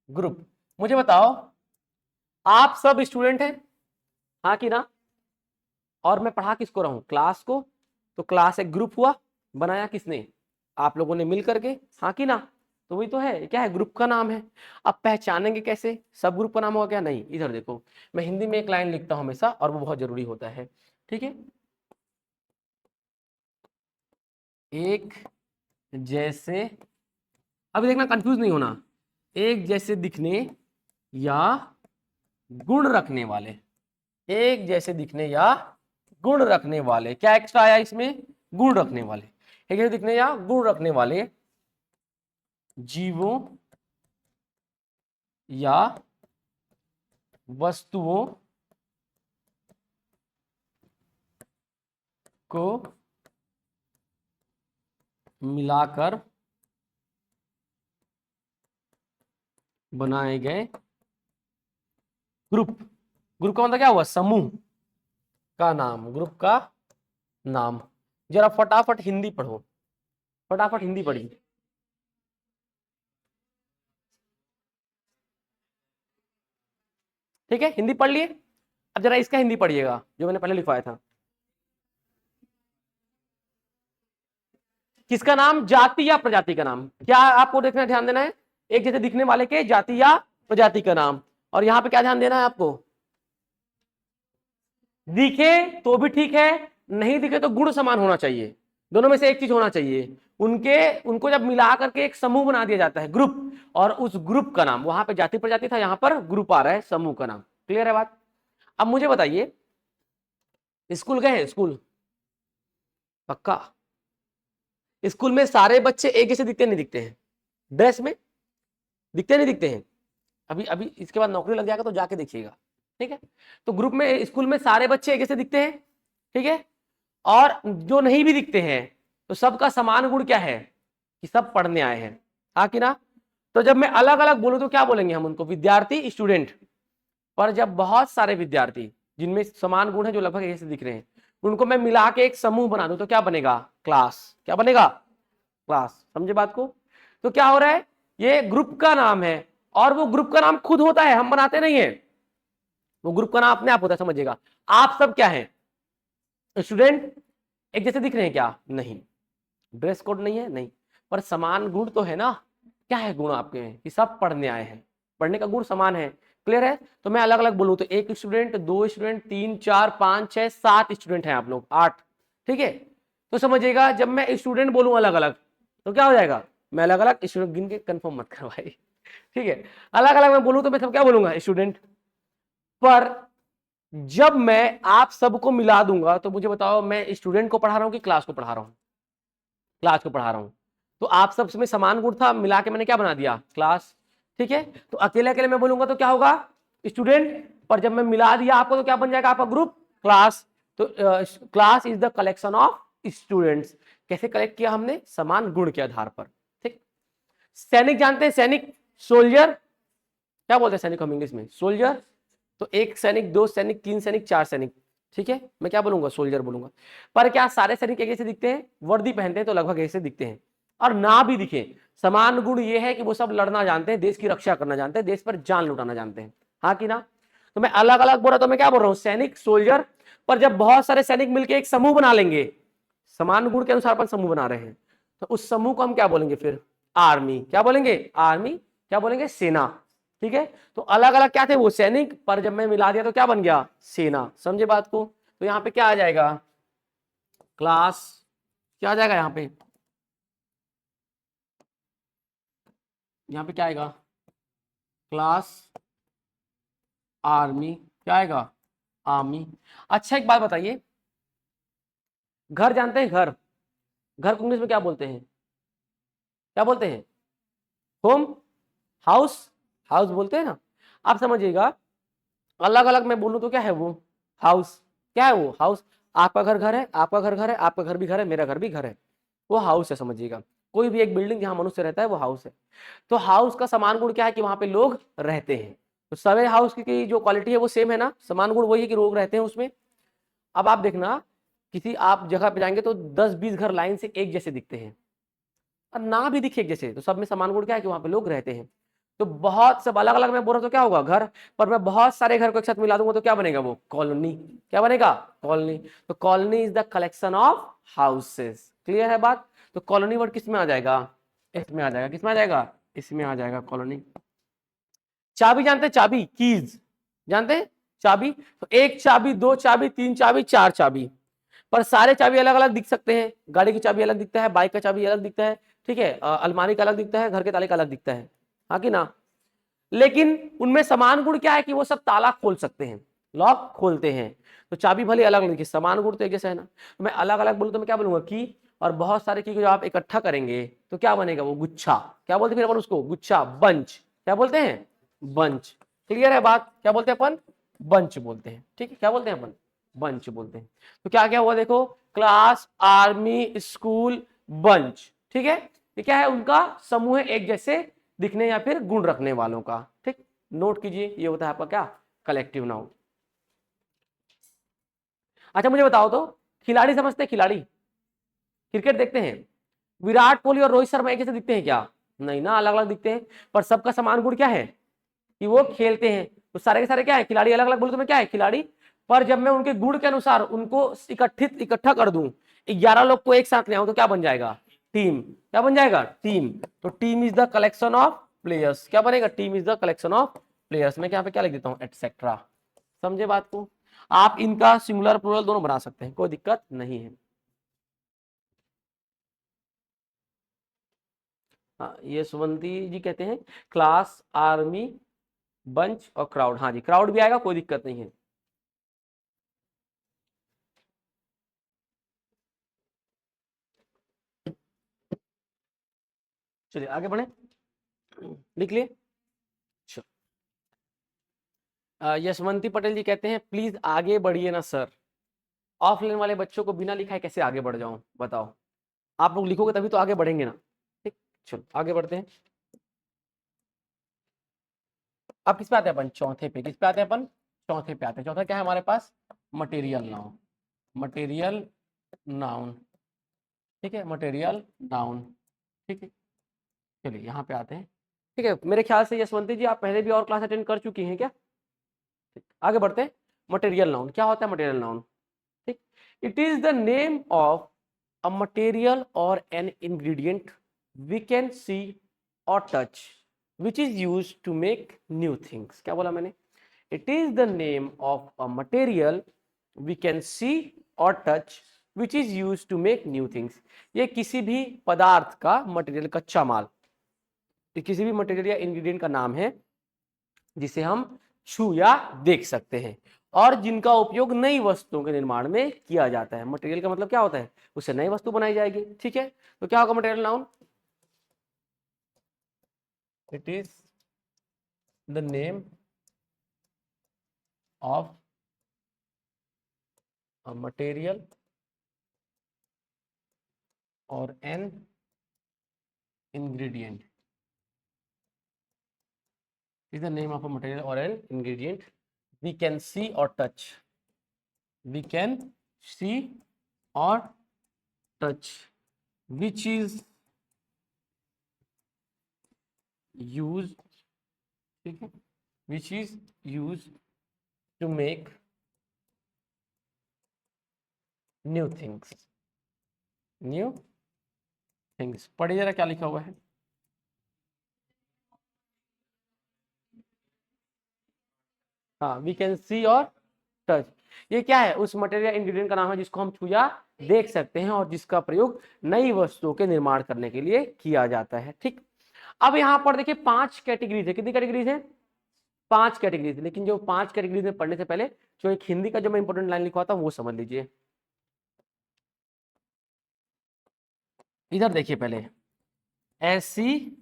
A: group. मुझे बताओ, आप सब स्टूडेंट हैं, हाँ कि ना? और मैं पढ़ा किसको रहा हूं? क्लास को। तो क्लास एक ग्रुप हुआ, बनाया किसने? आप लोगों ने मिल करके, हाँ कि ना? तो वही तो है, क्या है? ग्रुप का नाम है। अब पहचानेंगे कैसे? सब ग्रुप का नाम होगा क्या? नहीं। इधर देखो, मैं हिंदी में एक लाइन लिखता हूं हमेशा और वो बहुत जरूरी होता है। ठीक है, एक जैसे, अभी देखना कंफ्यूज नहीं होना, एक जैसे दिखने या गुण रखने वाले। एक जैसे दिखने या गुण रखने वाले। क्या एक्स्ट्रा आया इसमें? गुण रखने वाले। एक जैसे दिखने या गुण रखने वाले जीवों या वस्तुओं को मिलाकर बनाए गए ग्रुप। ग्रुप का मतलब क्या हुआ? समूह का नाम, ग्रुप का नाम। जरा फटाफट हिंदी पढ़ो, फटाफट हिंदी पढ़िए। ठीक है, हिंदी पढ़ लिए। अब जरा इसका हिंदी पढ़िएगा जो मैंने पहले लिखवाया था। किसका नाम? जाति या प्रजाति का नाम। क्या आपको देखना, ध्यान देना है? एक जैसे दिखने वाले के जाति या प्रजाति का नाम। और यहां पे क्या ध्यान देना है आपको? दिखे तो भी ठीक है, नहीं दिखे तो गुण समान होना चाहिए, दोनों में से एक चीज होना चाहिए। उनको जब मिला करके एक समूह बना दिया जाता है, ग्रुप, और उस ग्रुप का नाम, वहां पे जाति प्रजाति था, यहां पर ग्रुप आ रहा है, समूह का नाम। क्लियर है बात? अब मुझे बताइए, स्कूल गए हैं? स्कूल पक्का? स्कूल में सारे बच्चे एक जैसे दिखते नहीं दिखते हैं? ड्रेस में दिखते नहीं दिखते हैं? अभी अभी इसके बाद नौकरी लग जाएगा तो जाके देखिएगा। ठीक है, तो ग्रुप में, स्कूल में सारे बच्चे एक जैसे दिखते हैं, ठीक है? और जो नहीं भी दिखते हैं तो सबका समान गुण क्या है? कि सब पढ़ने आए हैं, हाँ कि ना? तो जब मैं अलग अलग बोलूं तो क्या बोलेंगे हम उनको? विद्यार्थी, स्टूडेंट। पर जब बहुत सारे विद्यार्थी जिनमें समान गुण है, जो लगभग ऐसे दिख रहे हैं, उनको मैं मिला के एक समूह बना दूं तो क्या बनेगा? क्लास। क्या बनेगा? क्लास। समझे बात को? तो क्या हो रहा है? ये ग्रुप का नाम है, और वो ग्रुप का नाम खुद होता है, हम बनाते नहीं है। वो ग्रुप का नाम अपने आप होता है, समझिएगा। आप सब क्या है? स्टूडेंट। एक जैसे दिख रहे हैं क्या? नहीं। ड्रेस कोड नहीं है? नहीं। पर समान गुण तो है ना? क्या है गुण आपके में? कि सब पढ़ने आए हैं, पढ़ने का गुण समान है। क्लियर है? तो मैं अलग अलग बोलूं तो एक स्टूडेंट, दो स्टूडेंट, तीन, चार, पांच, छह, सात स्टूडेंट हैं आप लोग, आठ। ठीक है, तो समझिएगा जब मैं स्टूडेंट बोलूं अलग अलग तो क्या हो जाएगा? मैं अलग अलग स्टूडेंट गिन के कंफर्म मत करवाई। ठीक है, अलग अलग मैं बोलूं तो मैं सब क्या बोलूंगा? स्टूडेंट। पर जब मैं आप सबको मिला दूंगा तो मुझे बताओ, मैं स्टूडेंट को पढ़ा रहा हूं कि क्लास को पढ़ा रहा हूं? क्लास को पढ़ा रहा हूं। तो आप सब में समान गुण था, मिला के मैंने क्या बना दिया? क्लास। ठीक है, तो अकेले अकेले मैं बोलूंगा तो क्या होगा? स्टूडेंट। पर जब मैं मिला दिया आपको तो क्या बन जाएगा आपका? Group, class. तो class is the collection of students. कैसे कलेक्ट किया हमने? समान गुण के आधार पर। ठीक। सैनिक जानते हैं? सैनिक, सोल्जर। क्या बोलते हैं सैनिक को हम इंग्लिश में? सोल्जर। तो एक सैनिक, दो सैनिक, तीन सैनिक, चार सैनिक। ठीक है, मैं क्या बोलूंगा? सोल्जर बोलूंगा। पर क्या सारे सैनिक एक जैसे दिखते हैं? वर्दी पहनते हैं तो लगभग ऐसे दिखते हैं। और ना भी दिखे, समान गुण ये है कि वो सब लड़ना जानते हैं, देश की रक्षा करना जानते हैं, देश पर जान लुटाना जानते हैं, हाँ कि ना? तो मैं अलग अलग बोल रहा, तो मैं क्या बोल रहा हूं, सैनिक, सोल्जर। पर जब बहुत सारे सैनिक मिलकर एक समूह बना लेंगे, समान गुण के अनुसार अपन समूह बना रहे हैं, तो उस समूह को हम क्या बोलेंगे फिर, आर्मी। क्या बोलेंगे, आर्मी। क्या बोलेंगे, सेना। ठीक है, तो अलग अलग क्या थे वो, सैनिक, पर जब मैं मिला दिया तो क्या बन गया, सेना। समझे बात को। तो यहां पे क्या आ जाएगा, क्लास, क्या आ जाएगा यहां पे, यहां पे क्या आएगा, क्लास, आर्मी, क्या आएगा, आर्मी। अच्छा एक बात बताइए, घर जानते हैं, घर, घर को इंग्लिश में क्या बोलते हैं, क्या बोलते हैं, होम, हाउस, हाउस बोलते हैं ना। आप समझिएगा, अलग अलग मैं बोलूं तो क्या है वो, हाउस। क्या है वो, हाउस। आपका घर घर है, आपका घर घर है, आपका घर भी घर है, मेरा घर भी घर है, वो हाउस है, समझिएगा। कोई भी एक बिल्डिंग जहां मनुष्य रहता है वो हाउस है। तो हाउस का समान गुण क्या है कि वहां पे लोग रहते हैं। तो सभी हाउस की जो क्वालिटी है वो सेम है ना, समान गुण वही है कि लोग रहते हैं उसमें। अब आप देखना, किसी आप जगह पे जाएंगे तो 10-20 घर लाइन से एक जैसे दिखते हैं, और ना भी दिखे एक जैसे, तो सब में समान गुण क्या है कि वहां पे लोग रहते हैं। तो बहुत सब अलग अलग मैं बोल रहा हूं तो क्या होगा, घर। पर मैं बहुत सारे घर को एक साथ मिला दूंगा तो क्या बनेगा वो, कॉलोनी। क्या बनेगा, कॉलोनी। तो colony is the collection of houses. Clear है बात। तो कॉलोनी वर्ड किस में आ जाएगा, इसमें आ जाएगा, किस में आ जाएगा, इसमें आ जाएगा, कॉलोनी। चाबी जानते हैं, चाबी, कीज जानते हैं, चाबी। तो एक चाबी, दो चाबी, तीन चाबी, चार चाबी। पर सारे चाबी अलग अलग दिख सकते हैं, गाड़ी की चाबी अलग दिखता है, बाइक का चाबी अलग दिखता है, ठीक है, अलमारी का अलग दिखता है, घर के ताले का अलग दिखता है, हाँ कि ना। लेकिन उनमें समान गुण क्या है कि वो सब ताला खोल सकते हैं, लॉक खोलते हैं। तो चाबी भले अलग अलग, समान गुण तो एक जैसा है ना। तो मैं अलग अलग बोलूं तो मैं क्या बोलूंगा, की। और बहुत सारे की को जब आप इकट्ठा करेंगे तो क्या बनेगा वो, गुच्छा। क्या बोलते हैं फिर अपन उसको, गुच्छा, बंच। क्या बोलते हैं, बंच। क्लियर है बात, क्या बोलते हैं अपन, बंच बोलते हैं। ठीक है, क्या बोलते हैं अपन, बंच बोलते हैं। तो क्या क्या हुआ देखो, क्लास, आर्मी, स्कूल, बंच। ठीक है, ये क्या है, उनका समूह है एक जैसे दिखने या फिर गुण रखने वालों का। ठीक, नोट कीजिए, ये होता है आपका क्या, कलेक्टिव नाउन। अच्छा मुझे बताओ तो, खिलाड़ी समझते हैं, खिलाड़ी, क्रिकेट देखते हैं, विराट कोहली और रोहित शर्मा एक जैसे दिखते हैं क्या, नहीं ना, अलग अलग दिखते हैं। पर सबका समान गुण क्या है कि वो खेलते हैं। तो सारे के सारे क्या है, खिलाड़ी। अलग अलग बोले तो मैं क्या है, खिलाड़ी। पर जब मैं उनके गुण के अनुसार उनको इकट्ठा कर दूं, 11 लोग को एक साथ ले आऊं तो क्या बन जाएगा, टीम। क्या बन जाएगा, टीम। तो team is the collection of players. क्या बनेगा, team is the collection of players. मैं यहाँ पे क्या लिख देता हूं, एटसेट्रा। समझे बात को। आप इनका सिंगुलर प्लूरल दोनों बना सकते हैं, कोई दिक्कत नहीं है। हाँ, ये सुवंती जी कहते हैं क्लास, आर्मी, बंच और क्राउड। हाँ जी, क्राउड भी आएगा, कोई दिक्कत नहीं है। चलिए आगे बढ़े, लिख लिए। चलो, यशवंती पटेल जी कहते हैं प्लीज आगे बढ़िए ना सर, ऑफलाइन वाले बच्चों को बिना लिखाए कैसे आगे बढ़ जाऊं, बताओ। आप लोग लिखोगे तभी तो आगे बढ़ेंगे ना। ठीक, चलो आगे बढ़ते हैं। अब किस पे आते हैं अपन, चौथे पे। किस पे आते हैं अपन, चौथे पे आते हैं। चौथा क्या है हमारे पास, मटेरियल नाउन। मटेरियल नाउन, ठीक है, मटेरियल नाउन। ठीक है, चलिए यहाँ पे आते हैं। ठीक है, मेरे ख्याल से यशवंती जी आप पहले भी और क्लास अटेंड कर चुकी हैं क्या। आगे बढ़ते हैं। मटेरियल नाउन क्या होता है, मटेरियल नाउन। ठीक, it is the name of a material or an ingredient we can see और touch which is use to make new things. क्या बोला मैंने, it is the name of a material we can see और touch which is use to make new things. ये किसी भी पदार्थ का, मटेरियल, कच्चा माल, किसी भी मटेरियल या इंग्रेडिएंट का नाम है जिसे हम छू या देख सकते हैं, और जिनका उपयोग नई वस्तुओं के निर्माण में किया जाता है। मटेरियल का मतलब क्या होता है, उससे नई वस्तु बनाई जाएगी। ठीक है, तो क्या होगा material noun, it is the name of a material or an ingredient, is the name of a material or an ingredient we can see और टच, वी कैन सी और टच विच इज यूज, ठीक है, which is use to make new things, new things. पढ़िए जरा क्या लिखा हुआ है। हाँ, वी कैन सी और टच। ये क्या है? उस मटेरियल इंग्रेडिएंट का नाम है जिसको हम छू या देख सकते हैं और जिसका प्रयोग नई वस्तुओं के निर्माण करने के लिए किया जाता है। ठीक। अब यहाँ पर देखिए 5 कैटेगरीज है। कितनी कैटेगरीज है? 5 कैटेगरीज। लेकिन जो 5 कैटेगरीज में पढ़ने से पहले जो एक हिंदी का जो मैं इंपॉर्टेंट लाइन लिखा था वो समझ लीजिए। इधर देखिए पहले, ऐसी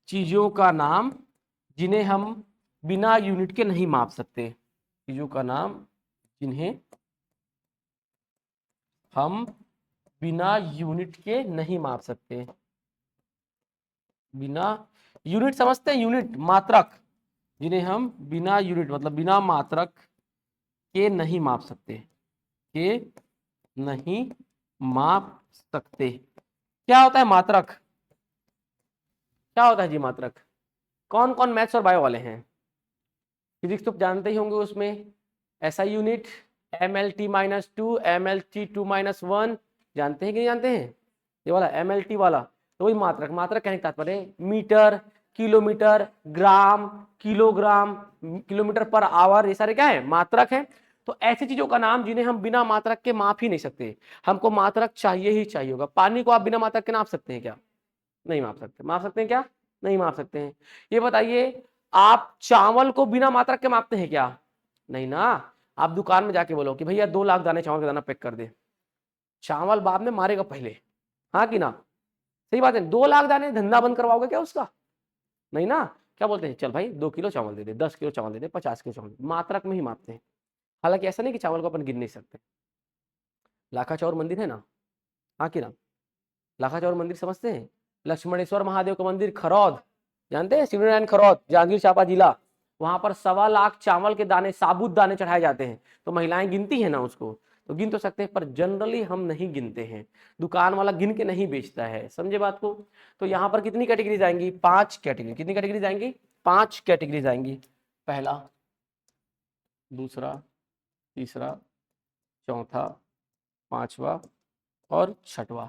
A: चीजों का नाम जिन्हें हम बिना यूनिट के नहीं माप सकते। चीजों का नाम जिन्हें हम बिना यूनिट के नहीं माप सकते। बिना यूनिट समझते हैं? यूनिट, मात्रक। जिन्हें हम बिना यूनिट मतलब बिना मात्रक के नहीं माप सकते, के नहीं माप सकते। क्या होता है मात्रक? क्या होता है जी मात्रक? कौन कौन मैथ्स और बायो वाले हैं? फिजिक्स तो जानते ही होंगे, उसमें एसआई यूनिट, MLT-2, MLT2-1, जानते हैं कि नहीं जानते हैं? ये वाला MLT वाला, तो वही मात्रक। मात्रक कहने का तात्पर्य मीटर, किलोमीटर, ग्राम, किलोग्राम, किलोमीटर पर आवर, ये सारे क्या है? मात्रक है। तो ऐसी चीजों का नाम जिन्हें हम बिना मात्रक के माप ही नहीं सकते। हमको मात्रक चाहिए ही चाहिए होगा। पानी को आप बिना मात्रक के नाप सकते हैं क्या? नहीं माप सकते। माप सकते हैं क्या? नहीं माप सकते हैं। ये बताइए, आप चावल को बिना मात्रक के मापते हैं क्या? नहीं ना। आप दुकान में जाके बोलो कि भैया 2 लाख दाने चावल का दाना पैक कर दे, चावल बाद में मारेगा पहले, हाँ कि ना? सही बात है। 2 लाख दाने धंधा बंद करवाओगे क्या उसका? नहीं ना। क्या बोलते हैं, चल भाई 2 किलो चावल दे दे, 10 किलो चावल दे दे, 50 किलो चावल दे दे। मात्रक में ही मापते हैं। हालांकि ऐसा नहीं कि चावल को अपन गिन नहीं सकते। लाखा चौर मंदिर है ना, हाँ कि ना? लाखा चौर मंदिर समझते हैं? लक्ष्मणेश्वर महादेव का मंदिर खरौद, जानते हैं? शिवनारायण खरौद, जांजगीर चांपा जिला। वहां पर 1.25 लाख चावल के दाने, साबुत दाने चढ़ाए जाते हैं। तो महिलाएं गिनती है ना उसको, तो गिन तो सकते हैं, पर जनरली हम नहीं गिनते हैं। दुकान वाला गिन के नहीं बेचता है, समझे बात को? तो यहाँ पर कितनी कैटेगरीज आएंगी? 5 कैटेगरी। कितनी कैटेगरीज आएंगी? 5 कैटेगरीज आएंगी। पहला, दूसरा, तीसरा, चौथा, पांचवा और छठवा।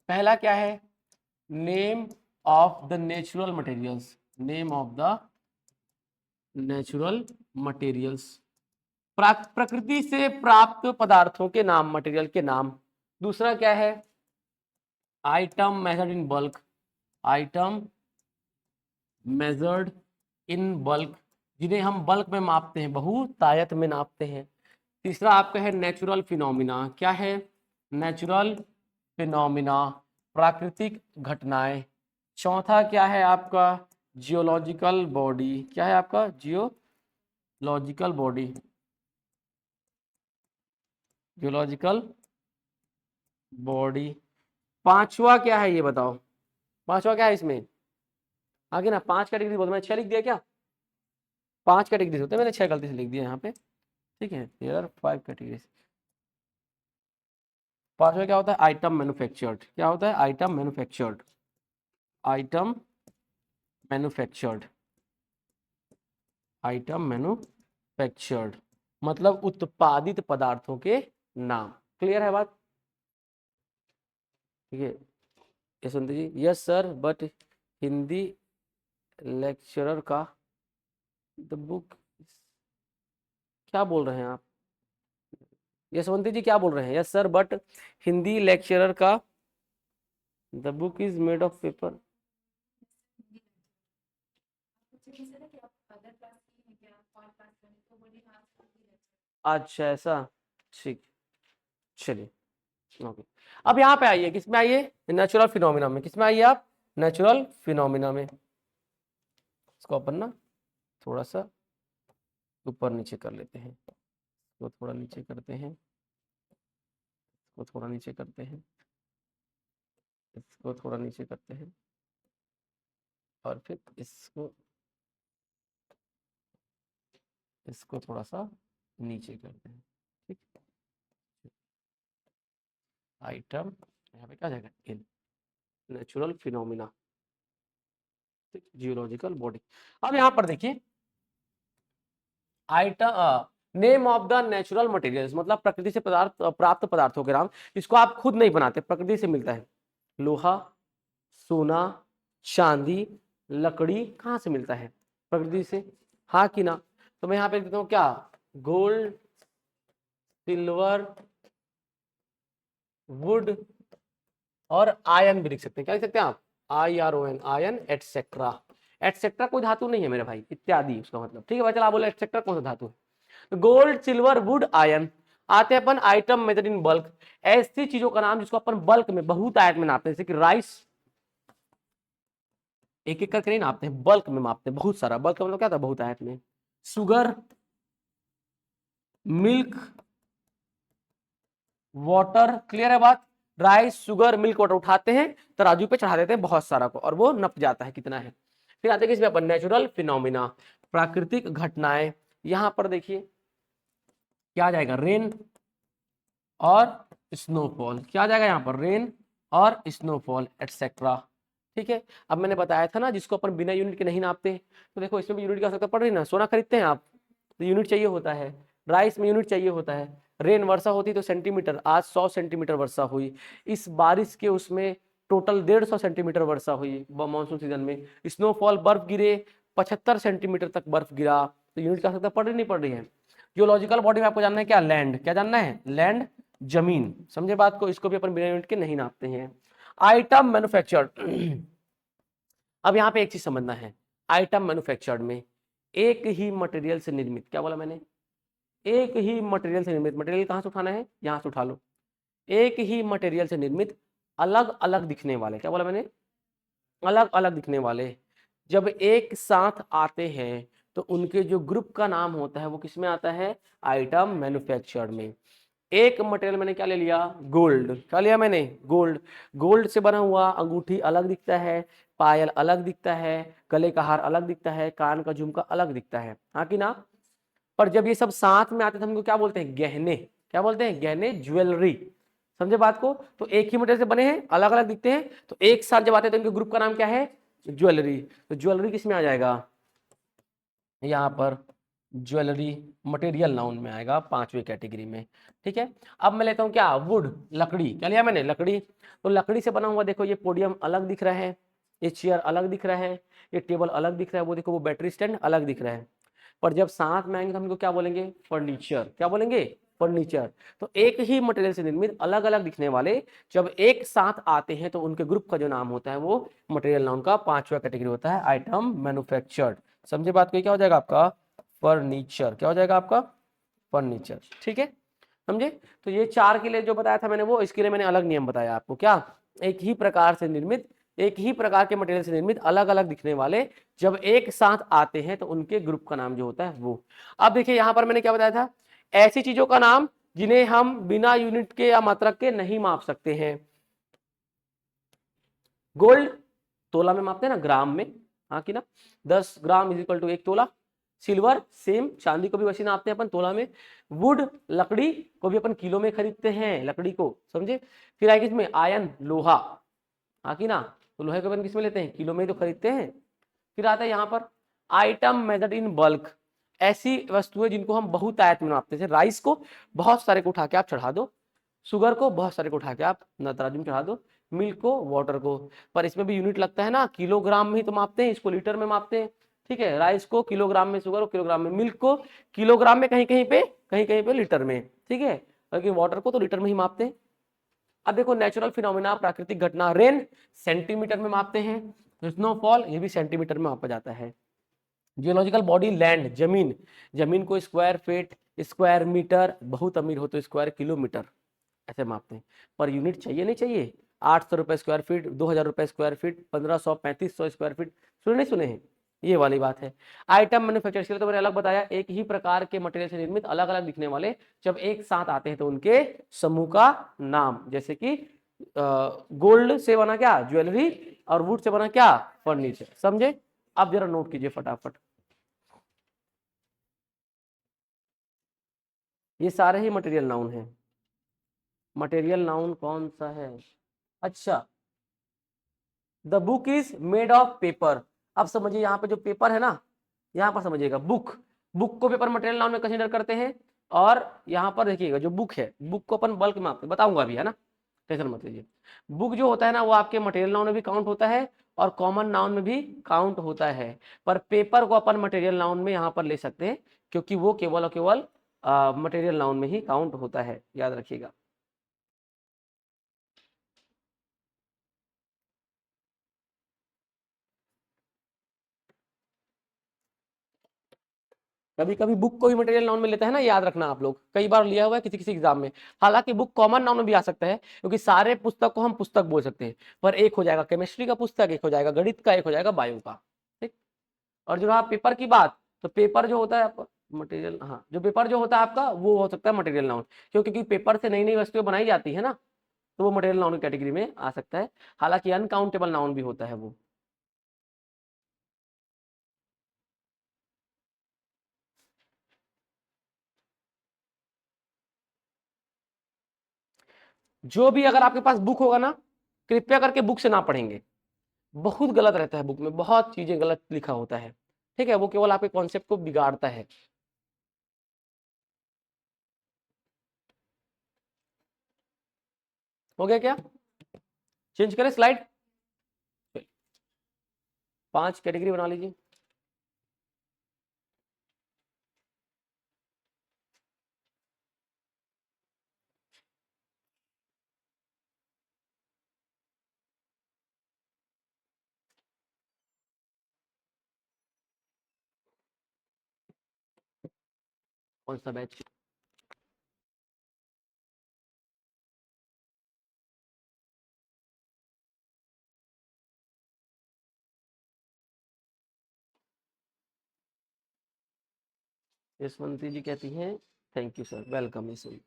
A: पहला क्या है? Name of the natural materials. Name of the natural materials, प्रकृति से प्राप्त पदार्थों के नाम, मटेरियल के नाम। दूसरा क्या है? Item measured in bulk. Item measured in bulk, जिन्हें हम बल्क में मापते हैं, बहुतायत में नापते हैं। तीसरा आपका है नेचुरल फिनोमिना। क्या है? नेचुरल फिनोमिना, प्राकृतिक घटनाएं। चौथा क्या है आपका? Geological body. क्या है आपका? Geological body, geological body. पांचवा क्या है ये बताओ? पांचवा क्या है इसमें? आगे ना 5 कैटेगरी बोलते, मैंने 6 लिख दिया क्या? 5 कैटेगरीज होते हैं, मैंने 6 गलती से लिख दिया यहाँ पे। ठीक है, देयर आर 5 कैटेगरीज। पांचवा क्या होता है? Item manufactured. क्या होता है? Item manufactured. Item manufactured, item manufactured मतलब उत्पादित पदार्थों के नाम। क्लियर है बात? ठीक है, Yashwant ji. Yes sir, but Hindi lecturer का द बुक, क्या बोल रहे हैं आप? यशवंत जी क्या बोल रहे हैं? Yes sir, but Hindi lecturer का the book is made of paper. अच्छा ऐसा, ठीक, चलिए ओके। अब यहाँ पे आइए, किस में आइए? नेचुरल फिनोमिना में। किस में आइए आप? नेचुरल फिनोमिना में। इसको अपन ना थोड़ा सा ऊपर नीचे कर लेते हैं, इसको थोड़ा नीचे करते हैं, इसको थोड़ा नीचे करते हैं, इसको थोड़ा नीचे करते हैं, और फिर इसको थोड़ा सा नीचे करते हैं। ठीक, आइटम, यहाँ पे क्या जाएगा? In natural phenomena, geological body. अब यहाँ पर देखिए, item name of the natural materials, मतलब प्रकृति से प्राप्त पदार्थों के नाम, इसको आप खुद नहीं बनाते, प्रकृति से मिलता है। लोहा, सोना, चांदी, लकड़ी कहाँ से मिलता है? प्रकृति से, हाँ कि ना? तो मैं यहाँ पे लिख देता हूँ क्या, गोल्ड, सिल्वर, वुड और आयन भी लिख सकते हैं। क्या लिख सकते हैं आप? IRON, ion, etcetera. एटसेट्रा कोई धातु नहीं है मेरे भाई, इत्यादि उसका मतलब, ठीक है भाई। चलो आप बोले एटसेट्रा कौन सा धातु है? Gold, silver, would, ion. आते हैं अपन आइटम मेथड इन बल्क, ऐसी चीजों का नाम जिसको अपन बल्क में, बहुत आयत में नापते हैं, जैसे कि राइस, एक एक करके नहीं नापते हैं, बल्क में मापते हैं, बहुत सारा। बल्क का मतलब क्या था? बहुत आयत में। शुगर, मिल्क, वाटर, क्लियर है बात? राइस, शुगर, मिल्क, वाटर उठाते हैं, तराजू पे चढ़ा देते हैं बहुत सारा को, और वो नप जाता है कितना है। फिर आते हैं इसमें अपन नेचुरल फिनोमिना, प्राकृतिक घटनाएं। यहां पर देखिए क्या आ जाएगा, रेन और स्नोफॉल। क्या आ जाएगा यहाँ पर? रेन और स्नोफॉल एटसेट्रा, ठीक है। अब मैंने बताया था ना, जिसको अपन बिना यूनिट के नहीं नापते, तो देखो इसमें भी यूनिट की आवश्यकता पड़ रही है ना। सोना खरीदते हैं आप तो यूनिट चाहिए होता है, राइस में यूनिट चाहिए होता है, रेन वर्षा होती तो सेंटीमीटर, आज 100 सेंटीमीटर वर्षा हुई, इस बारिश के उसमें टोटल 150 सेंटीमीटर वर्षा हुई मानसून सीजन में। स्नोफॉल, बर्फ गिरे, 75 सेंटीमीटर तक बर्फ गिरा, तो यूनिट की आवश्यकता पड़ रही नहीं पड़ रही है। जियोलॉजिकल बॉडी में आपको जानना है क्या? लैंड। क्या जानना है? लैंड, जमीन। समझे बात को? इसको भी अपन बिना यूनिट के नहीं नापते हैं। आइटम मैन्युफैक्चर्ड, अब यहाँ पे एक चीज समझना है, आइटम मैन्युफैक्चर्ड में एक ही मटेरियल से निर्मित, क्या बोला मैंने? एक ही मटेरियल से निर्मित, मटेरियल कहाँ से उठाना है? यहाँ से उठा लो। एक ही मटेरियल से निर्मित अलग अलग दिखने वाले, क्या बोला मैंने? अलग अलग दिखने वाले जब एक साथ आते हैं तो उनके जो ग्रुप का नाम होता है वो किस में आता है? आइटम मैन्युफैक्चर्ड में। एक मटेरियल मैंने क्या ले लिया? गोल्ड। क्या लिया मैंने? गोल्ड। गोल्ड से बना हुआ अंगूठी अलग दिखता है, पायल अलग दिखता है, गले का हार अलग दिखता है, कान का झुमका अलग दिखता है, हाँ कि ना? पर जब ये सब साथ में आते हैं तो हमको क्या बोलते हैं? गहने। क्या बोलते हैं? गहने, ज्वेलरी। समझे बात को? तो एक ही मटेरियल से बने हैं, अलग अलग दिखते हैं, तो एक साथ जब आते हैं तो इनके ग्रुप का नाम क्या है? ज्वेलरी। तो ज्वेलरी किस में आ जाएगा? यहाँ पर ज्वेलरी मटेरियल नाउन में आएगा, पांचवी कैटेगरी में, ठीक है। अब मैं लेता हूँ क्या? वुड, लकड़ी। क्या लिया मैंने? लकड़ी। तो लकड़ी से बना हुआ देखो, ये पोडियम अलग दिख रहा है, ये चेयर अलग दिख रहा है, ये टेबल अलग दिख रहा है, वो देखो वो बैटरी स्टैंड अलग दिख रहा है। पर जब साथ में आएंगे तो हमको क्या बोलेंगे? फर्नीचर। क्या बोलेंगे? फर्नीचर। तो एक ही मटेरियल से निर्मित अलग अलग दिखने वाले जब एक साथ आते हैं तो उनके ग्रुप का जो नाम होता है वो मटेरियल नाउन का पांचवा कैटेगरी होता है, आइटम मैन्युफैक्चर्ड। समझे बात को? क्या हो जाएगा आपका? फर्नीचर। क्या हो जाएगा आपका? फर्नीचर, ठीक है। समझे? तो ये चार के लिए जो बताया था मैंने, वो इसके लिए मैंने अलग नियम बताया आपको। क्या? एक ही प्रकार से निर्मित, एक ही प्रकार के मटेरियल से निर्मित अलग अलग दिखने वाले जब एक साथ आते हैं तो उनके ग्रुप का नाम जो होता है वो। अब देखिए यहां पर मैंने क्या बताया था? ऐसी चीजों का नाम जिन्हें हम बिना यूनिट के या मात्रक के नहीं माप सकते हैं। गोल्ड तोला में मापते हैं ना, ग्राम में, हाँ कि ना? 10 ग्राम इज इक्वल टू 1 तोला। सिल्वर सेम, चांदी को भी वैसे नापते हैं अपन तोला में। वुड, लकड़ी को भी अपन किलो में खरीदते हैं, लकड़ी को, समझे? फिर आएगी इसमें आयन, लोहा, हाँ कि ना? तो लोहे को अपन किस में लेते हैं? किलो में ही तो खरीदते हैं। फिर आता है यहाँ पर आइटम मेजर्ड इन बल्क, ऐसी वस्तुएं जिनको हम बहुत आयत में नापते हैं। राइस को बहुत सारे को उठा के आप चढ़ा दो, शुगर को बहुत सारे को उठा के आप तराजू में चढ़ा दो, मिल्क को, वाटर को। पर इसमें भी यूनिट लगता है ना, किलोग्राम में ही तो मापते हैं, इसको लीटर में मापते हैं, ठीक है। राइस को किलोग्राम में, शुगर को किलोग्राम में, मिल्क को किलोग्राम में, कहीं कहीं पे लीटर में, ठीक है। लेकिन वाटर को तो लीटर में ही मापते हैं। अब देखो नेचुरल फिनोमिना, प्राकृतिक घटना, रेन सेंटीमीटर में मापते हैं, स्नोफॉल ये भी सेंटीमीटर में मापा जाता है। जियोलॉजिकल बॉडी, लैंड, जमीन, जमीन को स्क्वायर फीट, स्क्वायर मीटर, बहुत अमीर हो तो स्क्वायर किलोमीटर ऐसे मापते हैं। पर यूनिट चाहिए नहीं चाहिए? 800 रुपए स्क्वायर फीट, 2000 रुपए स्क्वायर फीट, 1500, 3500 स्क्वायर फीट, सुने नहीं सुने हैं? ये वाली बात है। आइटम मैन्युफैक्चर के लिए तो मैंने अलग बताया, एक ही प्रकार के मटेरियल से निर्मित अलग अलग दिखने वाले जब एक साथ आते हैं तो उनके समूह का नाम, जैसे कि गोल्ड से बना क्या? ज्वेलरी, और वुड से बना क्या? फर्नीचर। समझे? अब जरा नोट कीजिए फटाफट, ये सारे ही मटेरियल नाउन है। मटेरियल नाउन कौन सा है? अच्छा, the book is made of paper. अब समझिए यहाँ पे जो पेपर है ना, यहाँ पर समझिएगा बुक, बुक को पेपर मटेरियल नाउन में कंसीडर करते हैं। और यहाँ पर देखिएगा जो बुक है, बुक को अपन बल्क में आपको बताऊंगा अभी, है ना, टेंशन मत लीजिए। बुक जो होता है ना वो आपके मटेरियल नाउन में भी काउंट होता है और कॉमन नाउन में भी काउंट होता है, पर पेपर को अपन मटेरियल नाउन में यहाँ पर ले सकते हैं क्योंकि वो केवल और केवल मटेरियल नाउन में ही काउंट होता है, याद रखिएगा। कभी कभी बुक को भी मटेरियल नाउन में लेते हैं ना, याद रखना आप लोग, कई बार लिया हुआ है किसी किसी एग्जाम में। हालांकि बुक कॉमन नाउन में भी आ सकता है क्योंकि सारे पुस्तक को हम पुस्तक बोल सकते हैं, पर एक हो जाएगा केमिस्ट्री का पुस्तक, एक हो जाएगा गणित का, एक हो जाएगा बायो का, ठीक। और जो रहा पेपर की बात, तो पेपर जो होता है मटेरियल, हाँ, जो पेपर जो होता है आपका वो हो सकता है मटेरियल नाउन, क्योंकि पेपर से नई नई वस्तुएं बनाई जाती है ना, तो वो मटेरियल नाउन की कैटेगरी में आ सकता है। हालांकि अनकाउंटेबल नाउन भी होता है वो। जो भी अगर आपके पास बुक होगा ना, कृपया करके बुक से ना पढ़ेंगे, बहुत गलत रहता है, बुक में बहुत चीजें गलत लिखा होता है, ठीक है, वो केवल आपके कॉन्सेप्ट को बिगाड़ता है। हो गया क्या? चेंज करें स्लाइड, 5 कैटेगरी बना लीजिए। कौन सा बैच? यशवंती जी कहती हैं thank you sir, welcome Yashwanti.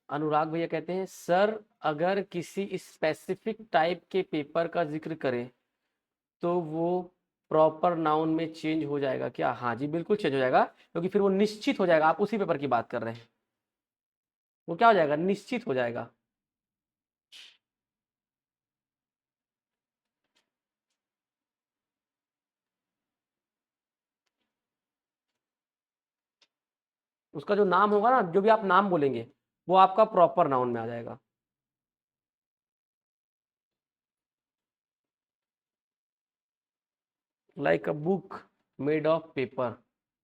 A: Anurag भैया कहते हैं सर अगर किसी स्पेसिफिक टाइप के पेपर का जिक्र करें तो वो प्रॉपर नाउन में चेंज हो जाएगा क्या? हाँ जी बिल्कुल चेंज हो जाएगा, क्योंकि फिर वो निश्चित हो जाएगा, आप उसी पेपर की बात कर रहे हैं, वो क्या हो जाएगा, निश्चित हो जाएगा। उसका जो नाम होगा ना, जो भी आप नाम बोलेंगे वो आपका प्रॉपर नाउन में आ जाएगा। Like a book made of paper,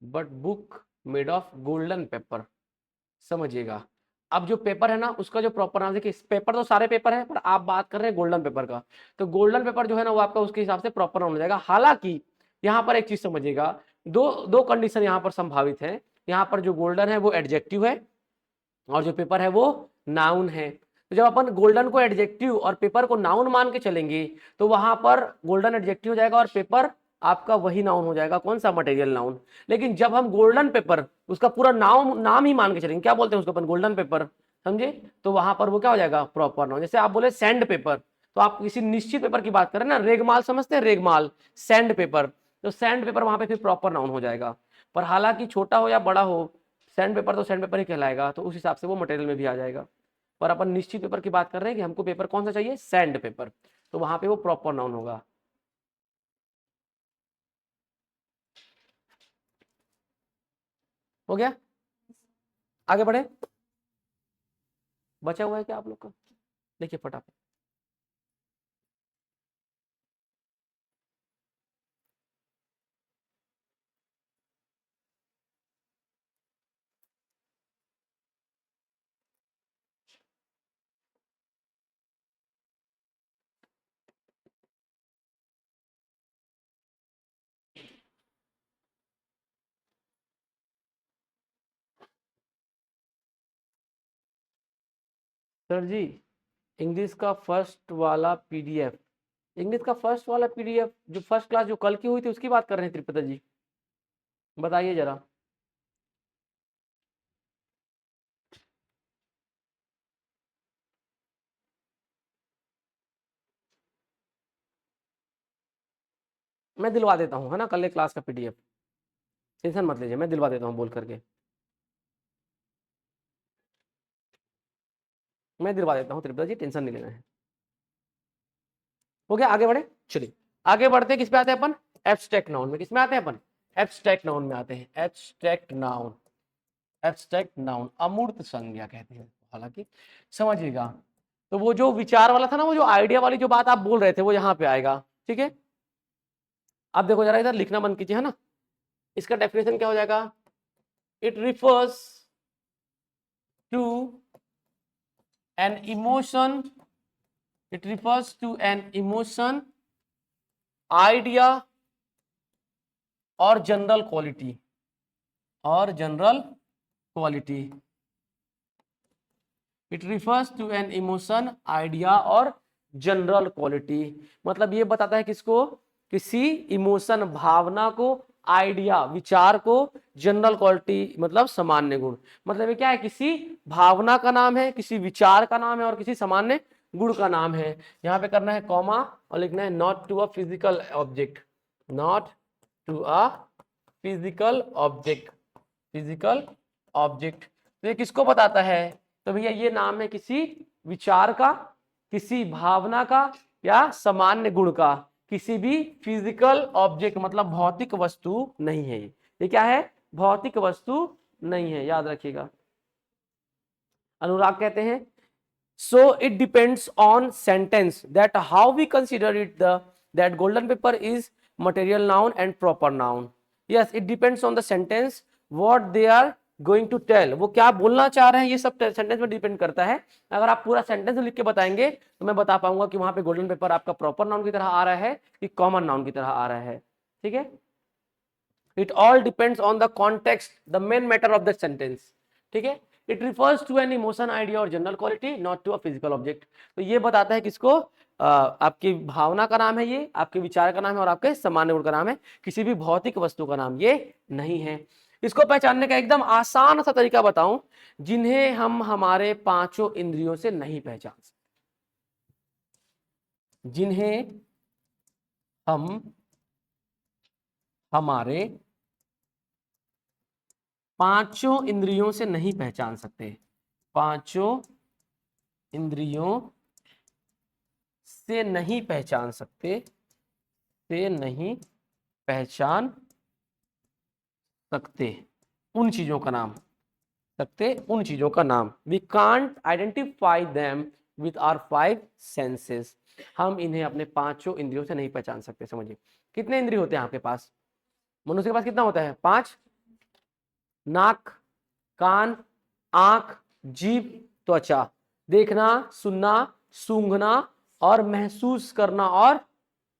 A: but book made of golden paper, समझिएगा। अब जो पेपर है ना उसका जो प्रॉपर नाम, देखिए पेपर तो सारे पेपर है, पर आप बात कर रहे हैं गोल्डन पेपर का, तो गोल्डन पेपर जो है ना वो आपका उसके हिसाब से प्रॉपर नाउन हो जाएगा। हालांकि यहाँ पर एक चीज समझिएगा, दो दो कंडीशन यहाँ पर संभावित है। यहाँ पर जो गोल्डन है वो एडजेक्टिव है और जो पेपर है वो नाउन है। तो जब अपन गोल्डन को एडजेक्टिव और पेपर को नाउन मान के चलेंगे तो वहां पर गोल्डन एडजेक्टिव हो जाएगा और पेपर आपका वही नाउन हो जाएगा, कौन सा, मटेरियल नाउन। लेकिन जब हम गोल्डन पेपर उसका पूरा नाम ही मान के चलेंगे, क्या बोलते हैं उसको अपन, गोल्डन पेपर, समझे, तो वहां पर वो क्या हो जाएगा, प्रॉपर नाउन। जैसे आप बोले सैंड पेपर, तो आप किसी निश्चित पेपर की बात करें ना, रेगमाल समझते हैं, रेगमाल, सैंड पेपर, तो सैंड पेपर वहां पे फिर प्रॉपर नाउन हो जाएगा। पर हालांकि छोटा हो या बड़ा हो, सैंड पेपर तो सैंड पेपर ही कहलाएगा, तो उस हिसाब से वो मटेरियल में भी आ जाएगा। पर अपन निश्चित पेपर की बात कर रहे हैं कि हमको पेपर कौन सा चाहिए, सैंड पेपर, तो वहां पे वो प्रॉपर नाउन होगा। हो गया, आगे बढ़े, बचा हुआ है क्या आप लोग का? देखिए फटाफट। सर जी, इंग्लिश का फर्स्ट वाला पीडीएफ, इंग्लिश का फर्स्ट वाला पीडीएफ जो फर्स्ट क्लास जो कल की हुई थी उसकी बात कर रहे हैं त्रिपदा जी, बताइए जरा। मैं दिलवा देता हूँ, है ना, कल क्लास का PDF, टेंशन मत लीजिए, मैं दिलवा देता हूँ बोल करके, मैं दिलवा देता हूँ त्रिपुरा जी, टेंशन नहीं लेना है। हो गया, आगे बढ़े, चलिए आगे बढ़ते हैं, किस पे आते हैं अपन, एब्स्ट्रैक्ट नाउन में। किस में आते हैं अपन, एब्स्ट्रैक्ट नाउन में आते हैं। एब्स्ट्रैक्ट नाउन, एब्स्ट्रैक्ट नाउन अमूर्त संज्ञा कहते हैं, हालांकि समझिएगा। तो वो जो विचार वाला था ना, वो जो आइडिया वाली जो बात आप बोल रहे थे, वो यहाँ पे आएगा, ठीक है। अब देखो जरा इधर लिखना बंद कीजिए, है ना, इसका डेफिनेशन क्या हो जाएगा, it refers to an emotion, it refers to an emotion, idea और जनरल क्वालिटी, और general quality. It refers to an emotion, idea और जनरल क्वालिटी, मतलब ये बताता है किसको, किसी इमोशन भावना को, आइडिया विचार को, जनरल क्वालिटी मतलब सामान्य गुण। मतलब ये क्या है, किसी भावना का नाम है, किसी विचार का नाम है और किसी सामान्य गुण का नाम है। यहाँ पे करना है कॉमा और लिखना है not to a physical object, not to a physical object, physical object. तो ये किसको बताता है, तो भैया ये नाम है किसी विचार का, किसी भावना का या सामान्य गुण का, किसी भी फिजिकल ऑब्जेक्ट मतलब भौतिक वस्तु नहीं है। ये क्या है, भौतिक वस्तु नहीं है, याद रखिएगा। अनुराग कहते हैं so it depends on sentence that how we consider it the that golden paper is material noun and proper noun. Yes, it depends on the sentence what they are going to tell, वो क्या बोलना चाह रहे हैं, ये सब sentence में depend करता है। अगर आप पूरा सेंटेंस लिख के बताएंगे तो मैं बता पाऊंगा कि वहां पे गोल्डन पेपर आपका प्रॉपर नाउन की तरह आ रहा है कि कॉमन नाउन की तरह आ रहा है, ठीक है। It all depends on the context, the main matter of the sentence, ठीक है। It refers to an emotion, idea और general quality, not to a physical object. तो ये बताता है किसको, आपकी भावना का नाम है ये, आपके विचार का नाम है और आपके सामान्य गुण का नाम है, किसी भी भौतिक वस्तु का नाम ये नहीं है। इसको पहचानने का एकदम आसान सा तरीका बताऊं, जिन्हें हम हमारे पांचों इंद्रियों से नहीं पहचान सकते, जिन्हें हम हमारे पांचों इंद्रियों से नहीं पहचान सकते, पांचों इंद्रियों से नहीं पहचान सकते, से नहीं पहचान सकते उन चीजों का नाम, सकते उन चीजों का नाम, we can't identify them with our five senses, हम इन्हें अपने पांचों इंद्रियों से नहीं पहचान सकते। समझिए कितने इंद्रिय होते हैं आपके पास, मनुष्य के पास कितना होता है, 5, नाक, कान, आंख, जीभ, त्वचा, देखना, सुनना, सूंघना और महसूस करना और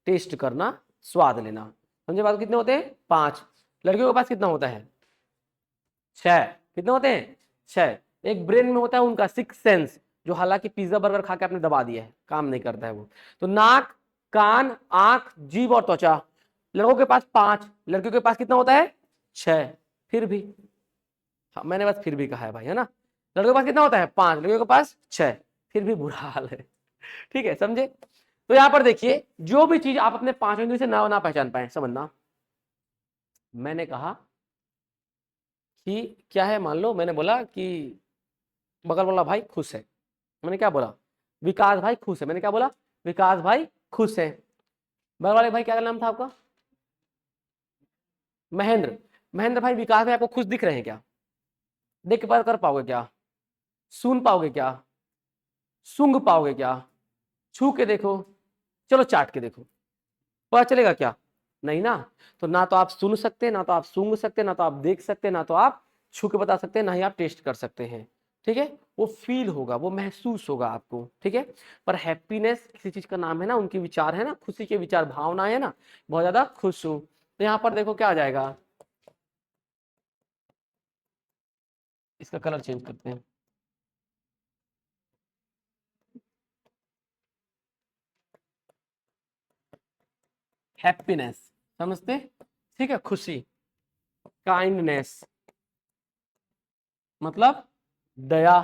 A: टेस्ट करना, स्वाद लेना। समझे बात, कितने होते हैं, 5। लड़कियों के पास कितना होता है, 6। कितने होते हैं, 6। एक ब्रेन में होता है उनका 6 सेंस, जो हालांकि पिज्जा बर्गर खा के आपने दबा दिया है, काम नहीं करता है वो। तो नाक, कान, आंख, जीभ और त्वचा। लड़कों के पास 5, लड़कियों के पास कितना होता है, 6। फिर भी, हाँ, मैंने बस फिर भी कहा है भाई, है ना। लड़कों के पास कितना होता है, 5, लड़कियों के पास 6, फिर भी बुरा हाल है, ठीक है, समझे। तो यहां पर देखिए, जो भी चीज आप अपने 5 इंद्रियों से ना पहचान पाए, समझना, मैंने कहा कि क्या है, मान लो मैंने बोला कि बगल वाला भाई खुश है, मैंने क्या बोला, विकास भाई खुश है, मैंने क्या बोला, विकास भाई खुश है। बगल वाले भाई क्या नाम था आपका, महेंद्र, महेंद्र भाई, विकास भाई आपको खुश दिख रहे हैं क्या, देख के पता कर पाओगे क्या, सुन पाओगे क्या, सूंघ पाओगे क्या, छू के देखो, चलो चाट के देखो, पता चलेगा क्या, नहीं ना। तो ना तो आप सुन सकते, ना तो आप सूंघ सकते, ना तो आप देख सकते, ना तो आप छू के बता सकते हैं, ना ही आप टेस्ट कर सकते हैं, ठीक है। वो फील होगा, वो महसूस होगा आपको, ठीक है। पर हैप्पीनेस किसी चीज का नाम है ना, उनके विचार है ना, खुशी के विचार, भावना है ना, बहुत ज्यादा खुश हूं। तो यहाँ पर देखो क्या आ जाएगा, इसका कलर चेंज करते हैं, हैप्पीनेस, समझते, ठीक है, खुशी, काइंडनेस मतलब दया,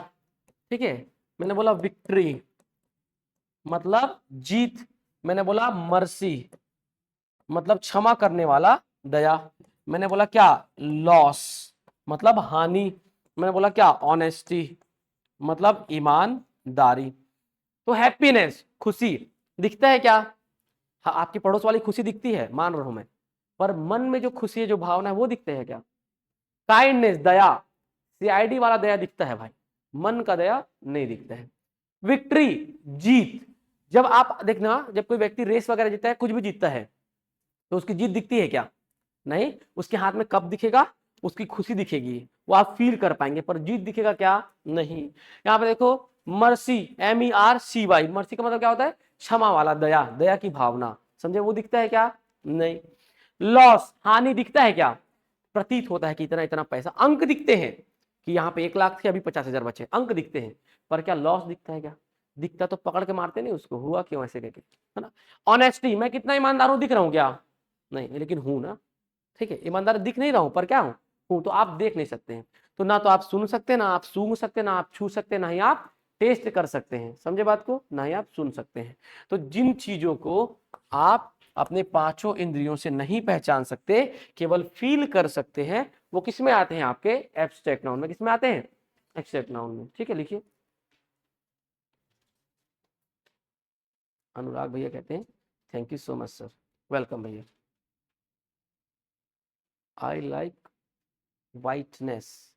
A: ठीक है। मैंने बोला विक्ट्री मतलब जीत, मैंने बोला मर्सी मतलब क्षमा करने वाला, दया। मैंने बोला क्या, लॉस मतलब हानि। मैंने बोला क्या, ऑनेस्टी मतलब ईमानदारी। तो हैप्पीनेस खुशी दिखता है क्या, हाँ आपकी पड़ोस वाली खुशी दिखती है, मान रहा हूं मैं, पर मन में जो खुशी है, जो भावना है, वो दिखते हैं क्या। काइंडनेस दया, सीआईडी वाला दया दिखता है भाई, मन का दया नहीं दिखता है। विक्ट्री जीत, जब आप देखना, जब कोई व्यक्ति रेस वगैरह जीतता है, कुछ भी जीतता है, तो उसकी जीत दिखती है क्या, नहीं। उसके हाथ में कप दिखेगा, उसकी खुशी दिखेगी, वो आप फील कर पाएंगे, पर जीत दिखेगा क्या, नहीं। यहाँ पे देखो मर्सी, MERCY, मर्सी का मतलब क्या होता है, क्षमा वाला, दया, दया की भावना, समझे, वो दिखता है क्या, नहीं। लॉस हानि दिखता है क्या, प्रतीत होता है कि इतना इतना पैसा, अंक दिखते हैं कि यहाँ पे 1 लाख थे, अभी 50,000 बचे, अंक दिखते हैं, पर क्या लॉस दिखता है क्या, दिखता तो पकड़ के मारते नहीं उसको, हुआ क्यों ऐसे करके, है ना। ऑनेस्टी, मैं कितना ईमानदार हूं, दिख रहा हूं क्या, नहीं, लेकिन हूं ना, ठीक है, ईमानदार दिख नहीं रहा हूं, पर क्या हूं, तो आप देख नहीं सकते हैं। तो ना तो आप सुन सकते हैं, ना आप सूंघ सकते हैं, ना आप छू सकते हैं, ना ही आप टेस्ट कर सकते हैं, समझे बात को, ना ही आप सुन सकते हैं। तो जिन चीजों को आप अपने पांचों इंद्रियों से नहीं पहचान सकते, केवल फील कर सकते हैं, वो किस में आते हैं, आपके एब्स्ट्रैक्ट नाउन में। किस में आते हैं, एब्स्ट्रैक्ट नाउन में। ठीक है, लिखिए। अनुराग भैया कहते हैं thank you so much sir, welcome भैया। आई लाइक वाइटनेस,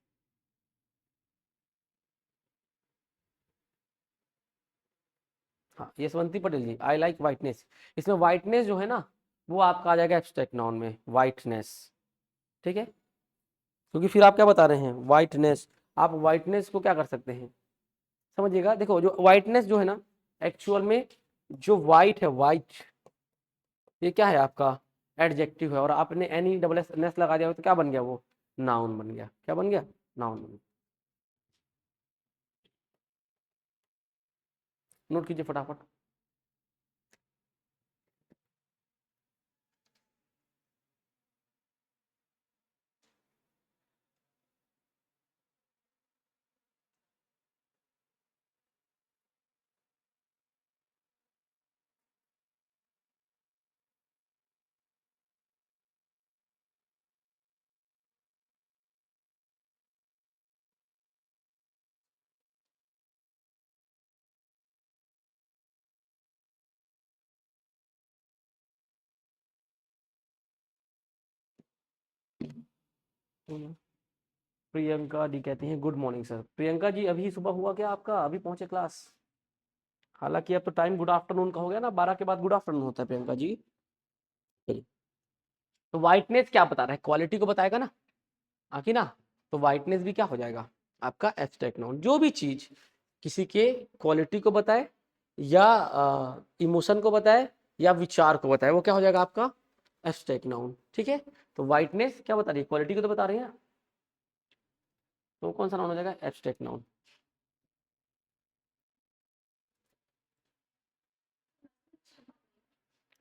A: हाँ यशवंती पटेल जी, आई लाइक वाइटनेस। इसमें वाइटनेस जो है ना, वो आपका आ जाएगा एब्स्ट्रैक्ट नाउन में, वाइटनेस। ठीक है, क्योंकि फिर आप क्या बता रहे हैं, वाइटनेस, आप वाइटनेस को क्या कर सकते हैं, समझिएगा। देखो जो वाइटनेस जो है ना, एक्चुअल में जो वाइट है, वाइट, ये क्या है आपका एडजेक्टिव है, और आपने एनी डबल एस नेस लगा दिया तो क्या बन गया, वो नाउन बन गया। क्या बन गया, नाउन बन गया। नोट कीजिए फटाफट। प्रियंका जी कहती हैं good morning sir. Priyanka ji अभी सुबह हुआ क्या आपका, अभी पहुंचे क्लास। हालांकि अब तो टाइम गुड आफ्टरनून का हो गया ना, 12 के बाद गुड आफ्टरनून होता है प्रियंका जी। तो वाइटनेस क्या बता रहा है, क्वालिटी को बताएगा ना, आखिर ना। तो वाइटनेस भी क्या हो जाएगा, आपका एब्स्ट्रैक्ट नाउन। जो भी चीज किसी के क्वालिटी को बताए, या इमोशन को बताए, या विचार को बताए, वो क्या हो जाएगा आपका एब्स्ट्रैक्ट नाउन। ठीक है, तो वाइटनेस क्या बता रही है, क्वालिटी को तो बता रही है, तो कौन सा नाउन हो जाएगा, एब्स्ट्रैक्ट नाउन।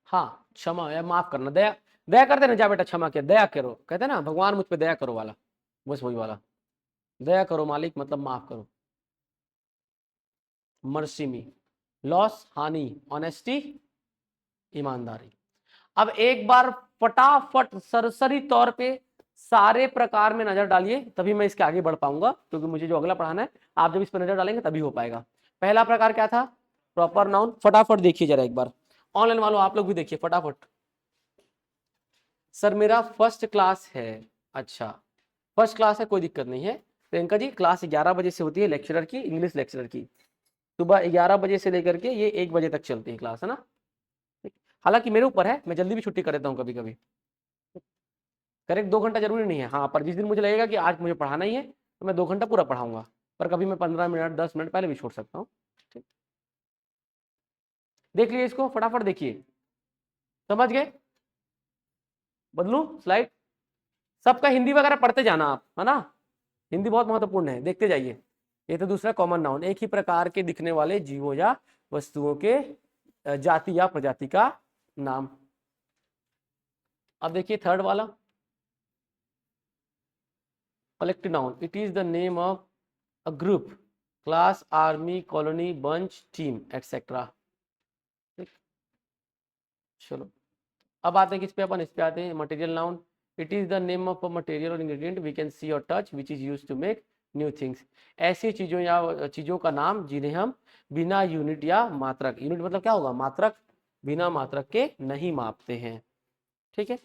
A: हाँ क्षमा या माफ करना, दया, दया करते ना, जा बेटा क्षमा किया, दया करो, कहते ना भगवान मुझ पे दया करो वाला, बस वही वाला, दया करो मालिक मतलब माफ करो। मर्सी मी, लॉस हानि, ऑनेस्टी ईमानदारी। अब एक बार फटाफट सरसरी तौर पे सारे प्रकार में नजर डालिए, तभी मैं इसके आगे बढ़ पाऊंगा, क्योंकि मुझे जो अगला पढ़ाना है, आप जब इस पर नजर डालेंगे तभी हो पाएगा। पहला प्रकार क्या था, प्रॉपर नाउन। फटाफट देखिए जरा एक बार, ऑनलाइन वालों आप लोग भी देखिए फटाफट। सर मेरा फर्स्ट क्लास है, अच्छा फर्स्ट क्लास है, कोई दिक्कत नहीं है। प्रियंका जी क्लास 11 बजे से होती है लेक्चरर की, इंग्लिश लेक्चरर की, सुबह 11 बजे से लेकर के ये 1 बजे तक चलती है क्लास, है ना। हालांकि मेरे ऊपर है, मैं जल्दी भी छुट्टी कर देता हूँ कभी कभी, करेक्ट 2 घंटा जरूरी नहीं है, हाँ, पर जिस दिन मुझे लगेगा कि आज मुझे पढ़ाना ही है, तो मैं 2 घंटा पूरा पढ़ाऊंगा, पर कभी मैं 15 मिनट 10 मिनट पहले भी छोड़ सकता हूँ। ठीक, देख लीजिए इसको फटाफट देखिए, समझ गए, बदलू स्लाइड। सबका हिंदी वगैरह पढ़ते जाना आप, है ना, हिंदी बहुत महत्वपूर्ण है, देखते जाइए। ये तो दूसरा कॉमन नाउन, एक ही प्रकार के दिखने वाले जीवों या वस्तुओं के जाति या प्रजाति का नाम। अब देखिए थर्ड वाला, collective noun, it is the name of a group, class, army, colony, bunch, team, etcetera. चलो अब आते हैं किस पे, अपन इस पे आते हैं, material noun. It is the name of a material और इंग्रेडिएंट वी कैन सी और touch which is used to make new things. ऐसी चीजों या चीजों का नाम जिन्हें हम बिना यूनिट या मात्रक, यूनिट मतलब क्या होगा, मात्रक, बिना मात्रक के नहीं मापते हैं। ठीक है,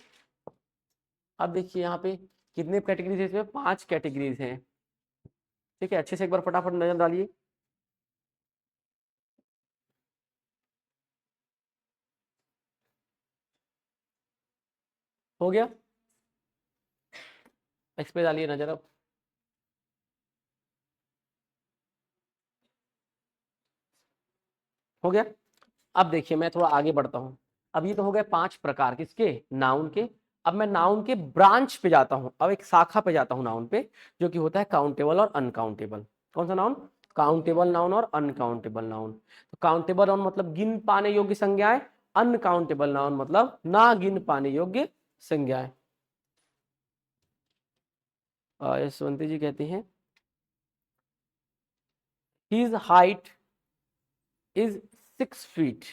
A: अब देखिए यहाँ पे कितने कैटेगरीज है, इसमें 5 कैटेगरीज हैं। ठीक है, अच्छे से एक बार फटाफट नजर डालिए। हो गया, इस पे डालिए नजर अब। हो गया, अब देखिए मैं थोड़ा आगे बढ़ता हूँ। अब ये तो हो गए 5 प्रकार किसके, नाउन के। अब मैं नाउन के ब्रांच पे जाता हूँ, अब एक शाखा पे जाता हूँ नाउन पे, जो कि होता है काउंटेबल और अनकाउंटेबल। कौन सा नाउन, काउंटेबल नाउन और अनकाउंटेबल नाउन। तो काउंटेबल नाउन मतलब गिन पाने योग्य संज्ञाएं, अनकाउंटेबल नाउन मतलब ना गिन पाने योग्य संज्ञाएं। यशवंती जी कहती हैं his height is 6 feet,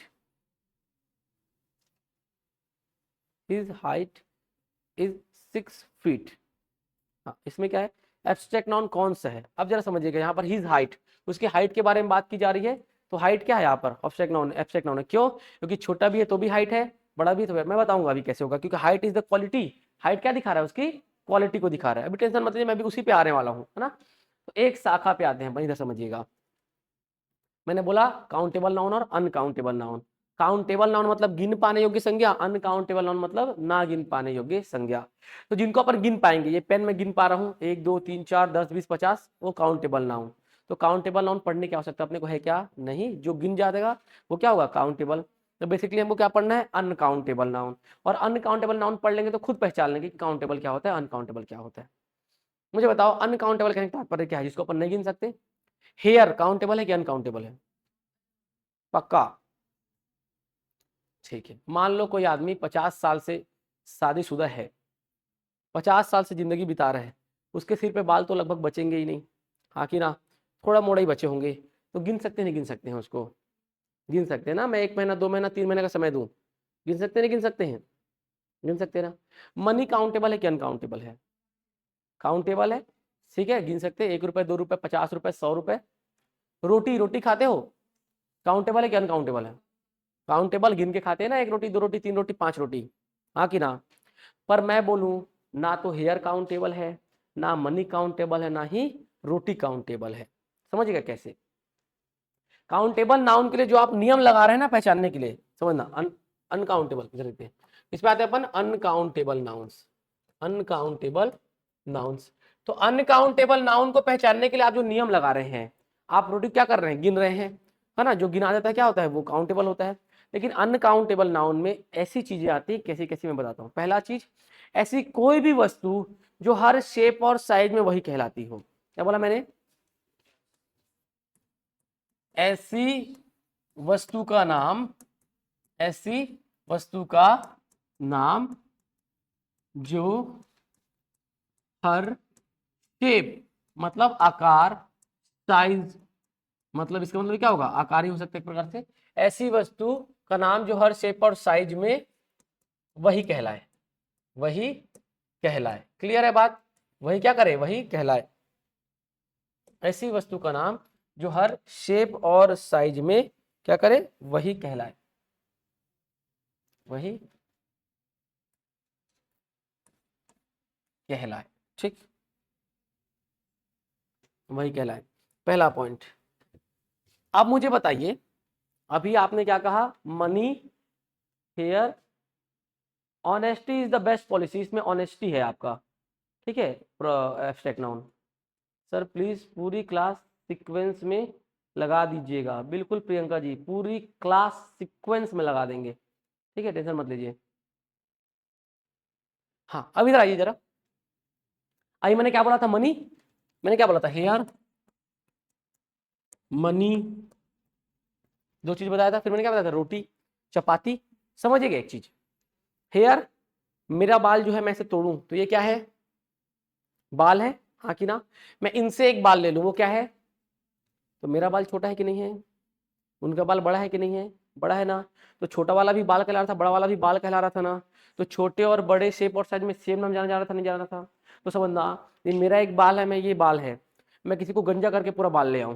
A: his height is 6 feet। हाँ, इसमें क्या है, एब्स्ट्रैक्ट नाउन कौन सा है, अब जरा समझिएगा। यहाँ पर हिज हाइट, उसकी हाइट के बारे में बात की जा रही है, तो हाइट क्या है यहाँ पर, एब्स्ट्रैक्ट नाउन, एब्स्ट्रैक्ट नाउन है। क्यों, क्योंकि छोटा भी है तो भी हाइट है, बड़ा भी तो है। मैं बताऊंगा अभी कैसे होगा, क्योंकि height is the quality. Height क्या दिखा रहा है, उसकी क्वालिटी को दिखा रहा है। अभी टेंशन मत लीजिए, मैं भी उसी पे आने वाला हूँ, है ना। तो एक शाखा पे आते हैं, इधर समझिएगा। मैंने बोला काउंटेबल नाउन और अनकाउंटेबल नाउन। काउंटेबल नाउन मतलब गिन पाने योग्य संज्ञा, अनकाउंटेबल नाउन मतलब ना गिन पाने योग्य संज्ञा। तो जिनको अपन गिन पाएंगे, ये पेन में गिन पा रहा हूँ 1 2 3 4 10 20 50, वो काउंटेबल नाउन। तो काउंटेबल नाउन पढ़ने की आवश्यकता अपने को है क्या, नहीं। जो गिन जाएगा वो क्या होगा, काउंटेबल। तो बेसिकली हमको क्या पढ़ना है, अनकाउंटेबल नाउन। और अनकाउंटेबल नाउन पढ़ लेंगे तो खुद पहचान लेंगे कि काउंटेबल क्या होता है, अनकाउंटेबल क्या होता है। मुझे बताओ अनकाउंटेबल कहने का तात्पर्य क्या है, जिसको अपन नहीं गिन सकते। हेयर काउंटेबल है कि अनकाउंटेबल है, पक्का। ठीक है, मान लो कोई आदमी 50 साल से शादीशुदा है, 50 साल से जिंदगी बिता रहे हैं, उसके सिर पे बाल तो लगभग बचेंगे ही नहीं, हाँ कि ना, थोड़ा मोड़ा ही बचे होंगे। तो गिन सकते नहीं गिन सकते हैं उसको, गिन सकते हैं ना। मैं 1 महीना 2 महीना 3 महीने का समय दूं, गिन सकते नहीं गिन सकते हैं, गिन सकते हैं ना। मनी काउंटेबल है कि अनकाउंटेबल है, काउंटेबल है। ठीक है, गिन सकते हैं, 1 रुपए 2 रुपए 50 रुपए 100 रुपए। रोटी, रोटी खाते हो, काउंटेबल है कि अनकाउंटेबल है, काउंटेबल, गिन के खाते हैं ना, 1 रोटी 2 रोटी 3 रोटी 5 रोटी, हाँ कि ना। पर मैं बोलूं, ना तो हेयर काउंटेबल है, ना मनी काउंटेबल है, ना ही रोटी काउंटेबल है। समझिएगा कैसे। काउंटेबल नाउन के लिए जो आप नियम लगा रहे हैं ना पहचानने के लिए, समझना। अनकाउंटेबल इस पे आते हैं अपन, अनकाउंटेबल नाउन्स। अनकाउंटेबल नाउन्स, तो अनकाउंटेबल नाउन को पहचानने के लिए आप जो नियम लगा रहे हैं, आप रोटी क्या कर रहे हैं, गिन रहे हैं, है ना। जो गिना जाता है क्या होता है, वो काउंटेबल होता है। लेकिन अनकाउंटेबल नाउन में ऐसी चीजें आती है, कैसी कैसी मैं बताता हूँ। पहला चीज, ऐसी कोई भी वस्तु जो हर शेप और साइज में वही कहलाती हो। क्या बोला मैंने, ऐसी वस्तु का नाम, ऐसी वस्तु का नाम जो हर शेप मतलब आकार, साइज, मतलब इसका मतलब क्या होगा, आकार ही हो सकता है एक प्रकार से। ऐसी वस्तु का नाम जो हर शेप और साइज में वही कहलाए, वही कहलाए। क्लियर है बात, वही क्या करे, वही कहलाए। ऐसी वस्तु का नाम जो हर शेप और साइज में क्या करे, वही कहलाए, वही कहलाए। ठीक, वही कहलाए, पहला पॉइंट। अब मुझे बताइए, अभी आपने क्या कहा, money, hair, honesty is the best policy, इसमें ऑनेस्टी है आपका। ठीक है, एब्स्ट्रैक्ट नाउन। सर प्लीज पूरी क्लास सीक्वेंस में लगा दीजिएगा। बिल्कुल प्रियंका जी, पूरी क्लास सीक्वेंस में लगा देंगे। ठीक है, टेंशन मत लीजिए। हाँ, अब इधर आइए जरा। आइए, मैंने क्या बोला था, मनी, मैंने क्या बोला था, हेयर, मनी, दो चीज बताया था। फिर मैंने क्या बताया था, रोटी, चपाती। समझिएगा एक चीज, हेयर, मेरा बाल जो है मैं इसे तोड़ूं तो ये क्या है, बाल है, हाँ कि ना। मैं इनसे एक बाल ले लूं, वो क्या है, तो मेरा बाल छोटा है कि नहीं है, उनका बाल बड़ा है कि नहीं है, बड़ा है ना, तो छोटा वाला भी बाल कहला रहा था, बड़ा वाला भी बाल कहला रहा था ना। तो छोटे और बड़े शेप और साइज में सेम नाम जाना जा रहा था, नहीं जाना था? तो समझना, ये मेरा एक बाल है, मैं ये बाल है, मैं किसी को गंजा करके पूरा बाल ले आऊं,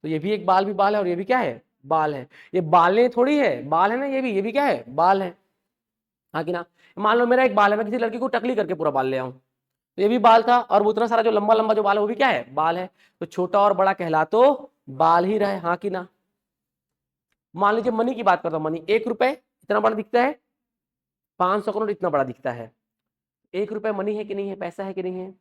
A: तो ये भी एक बाल भी बाल है और ये भी क्या है, बाल है। ये बालें थोड़ी है, बाल है ना, ये भी क्या है, बाल है। हाँ कि ना? मान लो मेरा एक बाल है, मैं किसी लड़की को टकली करके पूरा बाल ले आऊं, तो ये भी बाल था, और वो उतना सारा जो लंबा लंबा जो बाल है वो भी क्या है, बाल है। तो छोटा और बड़ा कहला तो बाल ही रहे। हाँ कि ना? मान लीजिए मनी की बात करता हूं, मनी 1 रुपए इतना बड़ा दिखता है, 500 का नोट इतना बड़ा दिखता है। 1 रुपए मनी है कि नहीं है, पैसा है कि नहीं है?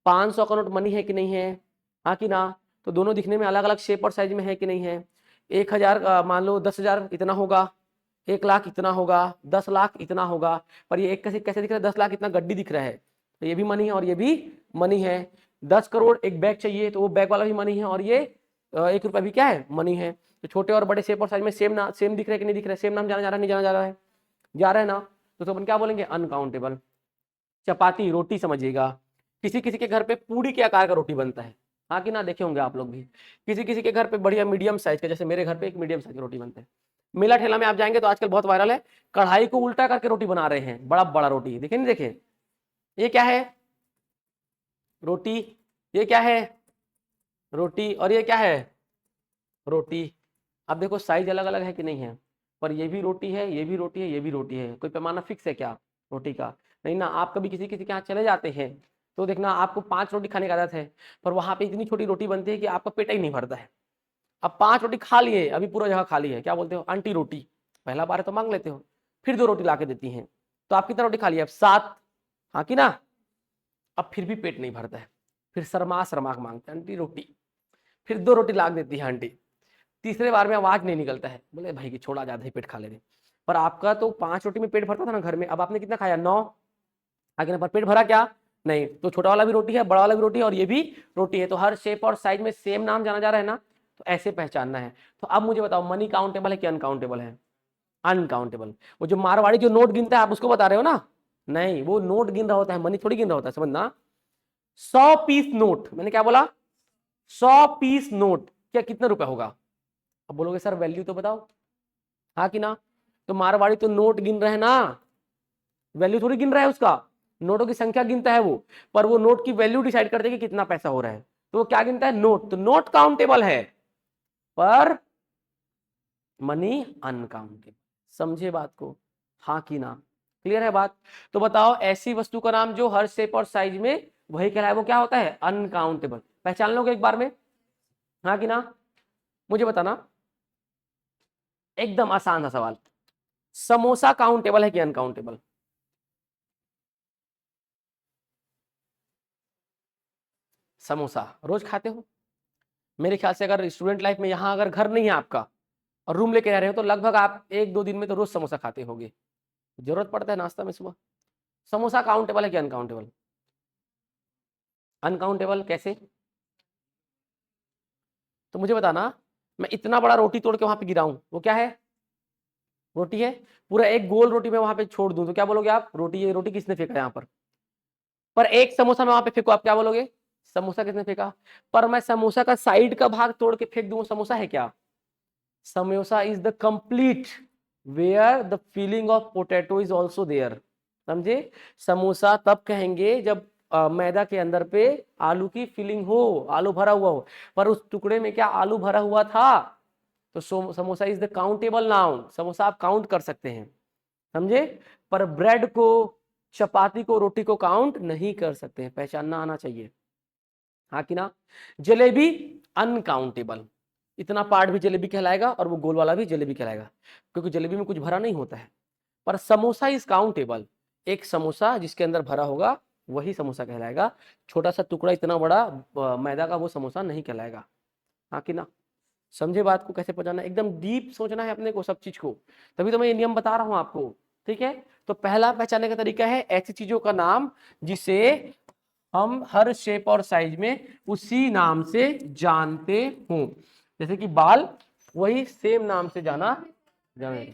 A: 500 का नोट मनी है कि नहीं है? हाँ कि ना? तो दोनों दिखने में अलग अलग शेप और साइज में है कि नहीं है? 1,000 मान लो 10,000 इतना होगा, 1 लाख इतना होगा, 10 लाख इतना होगा, पर ये एक कैसे कैसे दिख रहा है, 10 लाख इतना गड्डी दिख रहा है, तो ये भी मनी है और ये भी मनी है। 10 करोड़ एक बैग चाहिए, तो वो बैग वाला भी मनी है, और ये 1 रुपया भी क्या है, मनी है। तो छोटे और बड़े शेप और साइज में सेम दिख रहे कि नहीं दिख रहे, सेम नाम जाना जा रहा है, नहीं जाना जा रहा है, जा रहा है ना? तो अपन क्या बोलेंगे, अनकाउंटेबल। चपाती रोटी समझिएगा, किसी किसी के घर पे पूरी के आकार का रोटी बनता है। हाँ कि ना? देखे होंगे आप लोग भी, किसी किसी के घर पे बढ़िया मीडियम साइज का, जैसे मेरे घर पे एक मीडियम साइज की रोटी बनता है। मेला ठेला में आप जाएंगे तो आजकल बहुत वायरल है, कढ़ाई को उल्टा करके रोटी बना रहे हैं, बड़ा बड़ा रोटी, देखे नहीं देखे? ये क्या है, रोटी। ये क्या है, रोटी। और ये क्या है, रोटी। अब देखो साइज अलग अलग है कि नहीं है, पर ये भी रोटी है, ये भी रोटी है, ये भी रोटी है। कोई पैमाना फिक्स है क्या रोटी का? नहीं ना। आप कभी किसी किसी के यहाँ चले जाते हैं तो देखना, आपको 5 रोटी खाने की आदत है, पर वहां पे इतनी छोटी रोटी बनती है कि आपका पेट ही नहीं भरता है। अब 5 रोटी खा लिए, अभी पूरा जगह खाली है, क्या बोलते हो, आंटी रोटी। पहला बार है तो मांग लेते हो, फिर 2 रोटी ला के देती हैं, तो आप कितना रोटी खा लिया, अब 7। हाँ कि ना? अब फिर भी पेट नहीं भरता है, फिर शर्मा शर्मा के मांगते हैं, आंटी रोटी। फिर 2 रोटी ला के देती है आंटी। तीसरे बार में आवाज नहीं निकलता है, बोले भाई की छोड़ा, ज्यादा ही पेट खा ले रहे। पर आपका तो 5 रोटी में पेट भरता था ना घर में, अब आपने कितना खाया, 9। आगे ना, पर पेट भरा क्या, नहीं। तो छोटा वाला भी रोटी है, बड़ा वाला भी रोटी है, और ये भी रोटी है, तो हर शेप और साइज में सेम नाम जाना जा रहा है ना, तो ऐसे पहचानना है। तो अब मुझे बताओ, मनी काउंटेबल है कि अनकाउंटेबल है? अनकाउंटेबल। वो जो मारवाड़ी जो नोट गिनता है, आप उसको बता रहे हो ना? नहीं, वो नोट गिन रहा होता है, मनी थोड़ी गिन रहा होता है, समझना। 100 पीस नोट, मैंने क्या बोला, 100 पीस नोट, क्या कितना रुपया होगा? अब बोलोगे सर वैल्यू तो बताओ। हाँ कि ना? तो मारवाड़ी तो नोट गिन रहे हैं ना, वैल्यू थोड़ी गिन रहा है उसका, नोटों की संख्या गिनता है वो, पर वो नोट की वैल्यू डिसाइड करते हैं कि कितना पैसा हो रहा है, तो वो क्या गिनता है, नोट। तो नोट काउंटेबल है, पर मनी अनकाउंटेबल। समझे बात को? हाँ कि ना? क्लियर है बात? तो बताओ, ऐसी वस्तु का नाम जो हर शेप और साइज में वही कहलाए, वो क्या होता है, अनकाउंटेबल। पहचान लोगे एक बार में? हाँ कि ना? मुझे बताना, एकदम आसान सा सवाल, समोसा काउंटेबल है कि अनकाउंटेबल? समोसा रोज खाते हो? मेरे ख्याल से अगर स्टूडेंट लाइफ में, यहाँ अगर घर नहीं है आपका और रूम लेके रह रहे हो, तो लगभग आप 1-2 दिन में तो रोज समोसा खाते होगे, जरूरत पड़ता है नाश्ता में सुबह। समोसा काउंटेबल है कि अनकाउंटेबल? अनकाउंटेबल कैसे? तो मुझे बताना, मैं इतना बड़ा रोटी तोड़ के वहां पे गिराऊं, वो क्या है, रोटी है। पूरा एक गोल रोटी मैं वहां पे छोड़ दूं, तो क्या बोलोगे आप, रोटी। ये रोटी किसने फेंका यहाँ पर एक समोसा मैं वहां पे फेंकू, आप क्या बोलोगे, समोसा किसने फेंका? पर मैं समोसा का साइड का भाग तोड़ के फेंक दूं, समोसा है क्या? Samosa is the complete where the feeling of potato is also there. समझे? समोसा तब कहेंगे जब मैदा के अंदर पे आलू की फीलिंग हो, आलू भरा हुआ हो, पर उस टुकड़े में क्या आलू भरा हुआ था? तो samosa is the countable noun, samosa आप काउंट कर सकते हैं। समझे? पर ब्रेड को, चपाती को, रोटी को काउंट नहीं कर सकते हैं, पहचानना आना चाहिए। हाँ कि ना? जलेबी अनकाउंटेबल, इतना पार्ट भी जलेबी कहलाएगा और वो गोल वाला भी जलेबी कहलाएगा, क्योंकि जलेबी में कुछ भरा नहीं होता है। पर समोसा इज काउंटेबल, एक समोसा जिसके अंदर भरा होगा वही समोसा कहलाएगा, छोटा सा टुकड़ा इतना बड़ा मैदा का वो समोसा नहीं कहलाएगा। हाँ कि ना? समझे बात को कैसे पहुंचाना, एकदम डीप सोचना है अपने को सब चीज को, तभी तो मैं ये नियम बता रहा हूं आपको। ठीक है? तो पहला पहचानने का तरीका है ऐसी चीजों का नाम जिसे हम हर शेप और साइज में उसी नाम से जानते हों। जैसे कि बाल, वही सेम नाम से जाना जाने।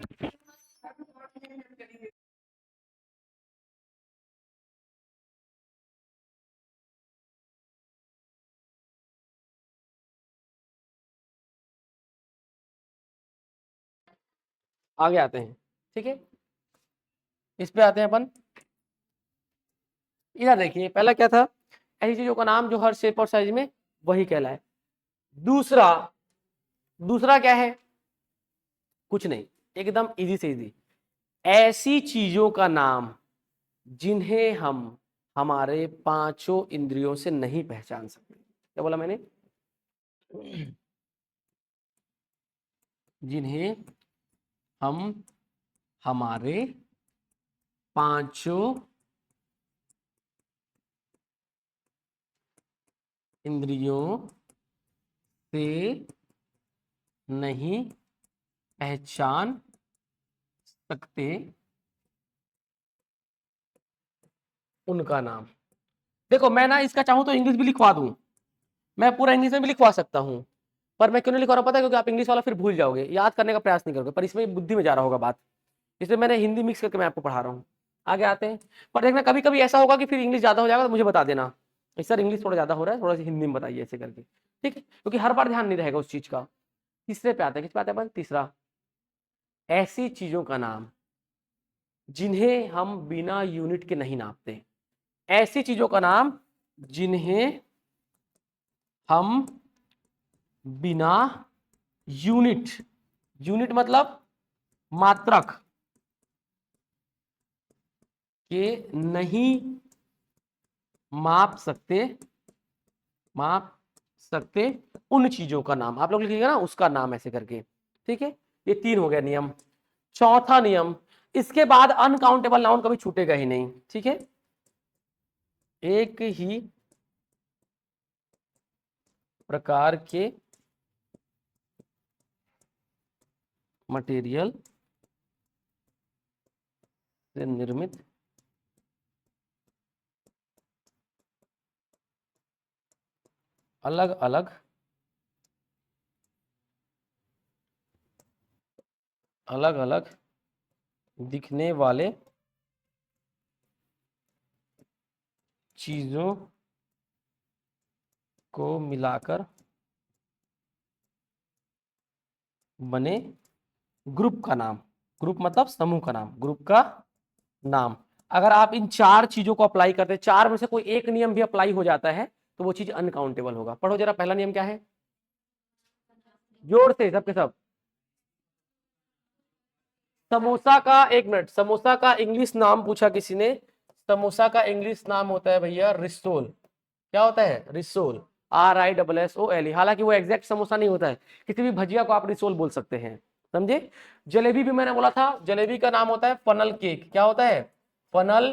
A: आगे आते हैं, ठीक है, इस पे आते हैं अपन। इधर देखिए पहला क्या था, ऐसी चीजों का नाम जो हर शेप और साइज में वही कहलाए। दूसरा दूसरा क्या है, कुछ नहीं, एकदम इजी से इजी, ऐसी चीजों का नाम जिन्हें हम हमारे पांचों इंद्रियों से नहीं पहचान सकते। क्या बोला मैंने, जिन्हें हम हमारे पांचों इंद्रियों से नहीं पहचान सकते उनका नाम। देखो मैं ना इसका चाहूं तो इंग्लिश भी लिखवा दूं, मैं पूरा इंग्लिश में भी लिखवा सकता हूं, पर मैं क्यों नहीं लिखवा रहा पता है, क्योंकि आप इंग्लिश वाला फिर भूल जाओगे, याद करने का प्रयास नहीं करोगे, पर इसमें बुद्धि में जा रहा होगा बात, इसलिए मैंने हिंदी मिक्स करके मैं आपको पढ़ा रहा हूँ। आगे आते हैं, पर देखना कभी कभी ऐसा होगा कि फिर इंग्लिश ज्यादा हो जाएगा तो मुझे बता देना, सर इंग्लिश थोड़ा ज्यादा हो रहा है, थोड़ा सा हिंदी में बताइए ऐसे करके, ठीक है, क्योंकि हर बार ध्यान नहीं रहेगा उस चीज का। तीसरे पे आते हैं, किस पे आते हैं, तीसरा, ऐसी चीजों का नाम जिन्हें हम बिना यूनिट के नहीं नापते। ऐसी चीजों का नाम जिन्हें हम बिना यूनिट, यूनिट मतलब मात्रक के नहीं माप सकते, माप सकते उन चीजों का नाम, आप लोग लिखिएगा ना उसका नाम ऐसे करके, ठीक है। ये 3 हो गया नियम। चौथा नियम, इसके बाद अनकाउंटेबल नाउन कभी छूटेगा ही नहीं, ठीक है। एक ही प्रकार के मटेरियल से निर्मित अलग अलग अलग अलग दिखने वाले चीजों को मिलाकर बने ग्रुप का नाम, ग्रुप मतलब समूह का नाम, ग्रुप का नाम। अगर आप इन 4 चीजों को अप्लाई करते हैं, 4 में से कोई एक नियम भी अप्लाई हो जाता है तो वो चीज अनकाउंटेबल होगा। पढ़ो जरा, पहला नियम क्या है, जोर से सबके सब। समोसा का, एक मिनट, समोसा का इंग्लिश नाम पूछा किसी ने, समोसा का इंग्लिश नाम होता है भैया रिसोल। क्या होता है, रिसोल, RISSOLE। हालांकि वो एग्जैक्ट समोसा नहीं होता है, किसी भी भजिया को आप रिसोल बोल सकते हैं, समझे। जलेबी भी मैंने बोला था, जलेबी का नाम होता है फनल केक। क्या होता है, फनल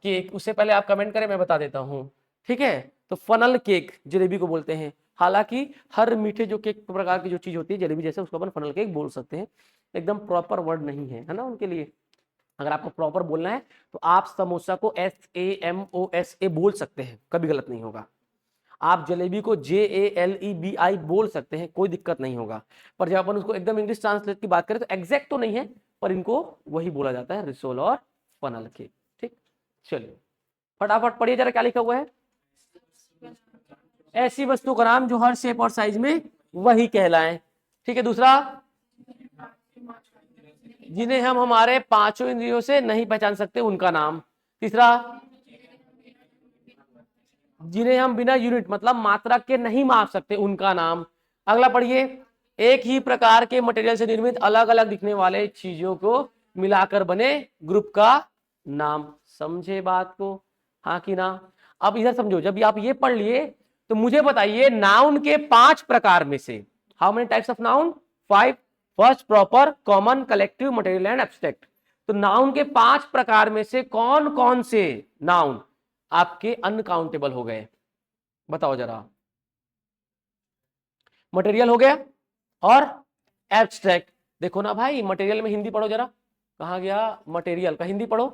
A: केक। उससे पहले आप कमेंट करें, मैं बता देता हूं, ठीक है। तो फनल केक जलेबी को बोलते हैं। हालांकि हर मीठे जो केक प्रकार की जो चीज होती है जलेबी जैसे, उसको अपन फनल केक बोल सकते हैं, एकदम प्रॉपर वर्ड नहीं है ना उनके लिए। अगर आपको प्रॉपर बोलना है तो आप समोसा को SAMOSA बोल सकते हैं, कभी गलत नहीं होगा। आप जलेबी को JALEBI बोल सकते हैं, कोई दिक्कत नहीं होगा। पर जब अपन उसको एकदम इंग्लिश ट्रांसलेट की बात करें तो एग्जैक्ट तो नहीं है, पर इनको वही बोला जाता है, रिसोल और फनल केक, ठीक। चलिए फटाफट पढ़िए जरा, क्या लिखा हुआ है, ऐसी वस्तु का नाम जो हर शेप और साइज में वही कहलाए, ठीक है। दूसरा, जिन्हें हम हमारे पांचों इंद्रियों से नहीं पहचान सकते उनका नाम। तीसरा, जिन्हें हम बिना यूनिट मतलब मात्रा के नहीं माप सकते उनका नाम। अगला पढ़िए, एक ही प्रकार के मटेरियल से निर्मित अलग अलग दिखने वाले चीजों को मिलाकर बने ग्रुप का नाम। समझे बात को, हाँ कि ना। अब इधर समझो, जब आप ये पढ़ लिए तो मुझे बताइए नाउन के 5 प्रकार में से, how many types of noun, 5। First, proper, common, collective, material and abstract. तो नाउन के 5 प्रकार में से कौन कौन से नाउन आपके अनकाउंटेबल हो गए, बताओ जरा। मटेरियल हो गया और एब्स्ट्रैक्ट। देखो ना भाई, मटेरियल में हिंदी पढ़ो जरा, कहा गया, मटेरियल का हिंदी पढ़ो,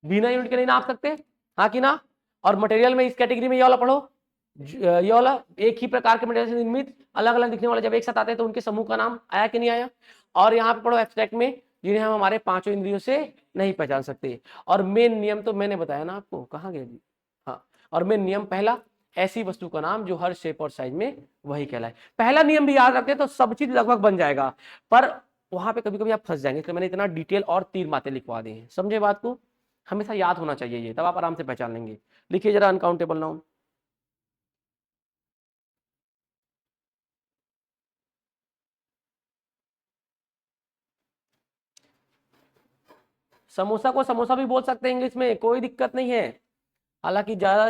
A: बिना यूनिट के नहीं नाप सकते, हाँ कि ना। और मटेरियल में इस कैटेगरी में ये वाला पढ़ो, ये वाला, एक ही प्रकार के मटेरियल से निर्मित अलग अलग दिखने वाले जब एक साथ आते हैं तो उनके समूह का नाम, आया कि नहीं आया। और यहाँ पे पढ़ो एब्स्ट्रैक्ट में, जिन्हें हम हमारे पांचों इंद्रियों से नहीं पहचान सकते। और मेन नियम तो मैंने बताया ना आपको, कहाँ गया जी, हाँ। और मेन नियम पहला, ऐसी वस्तु का नाम जो हर शेप और साइज में वही कहलाए। पहला नियम भी याद रखते तो सब चीज लगभग बन जाएगा। पर वहां पे कभी कभी आप फंस जाएंगे कि मैंने इतना डिटेल और 3 बातें लिखवा दी हैं। समझे बात को? हमेशा याद होना चाहिए ये, तब आप आराम से पहचान लेंगे। लिखिए जरा अनकाउंटेबल नाउन। समोसा को समोसा भी बोल सकते हैं इंग्लिश में, कोई दिक्कत नहीं है। हालांकि ज्यादा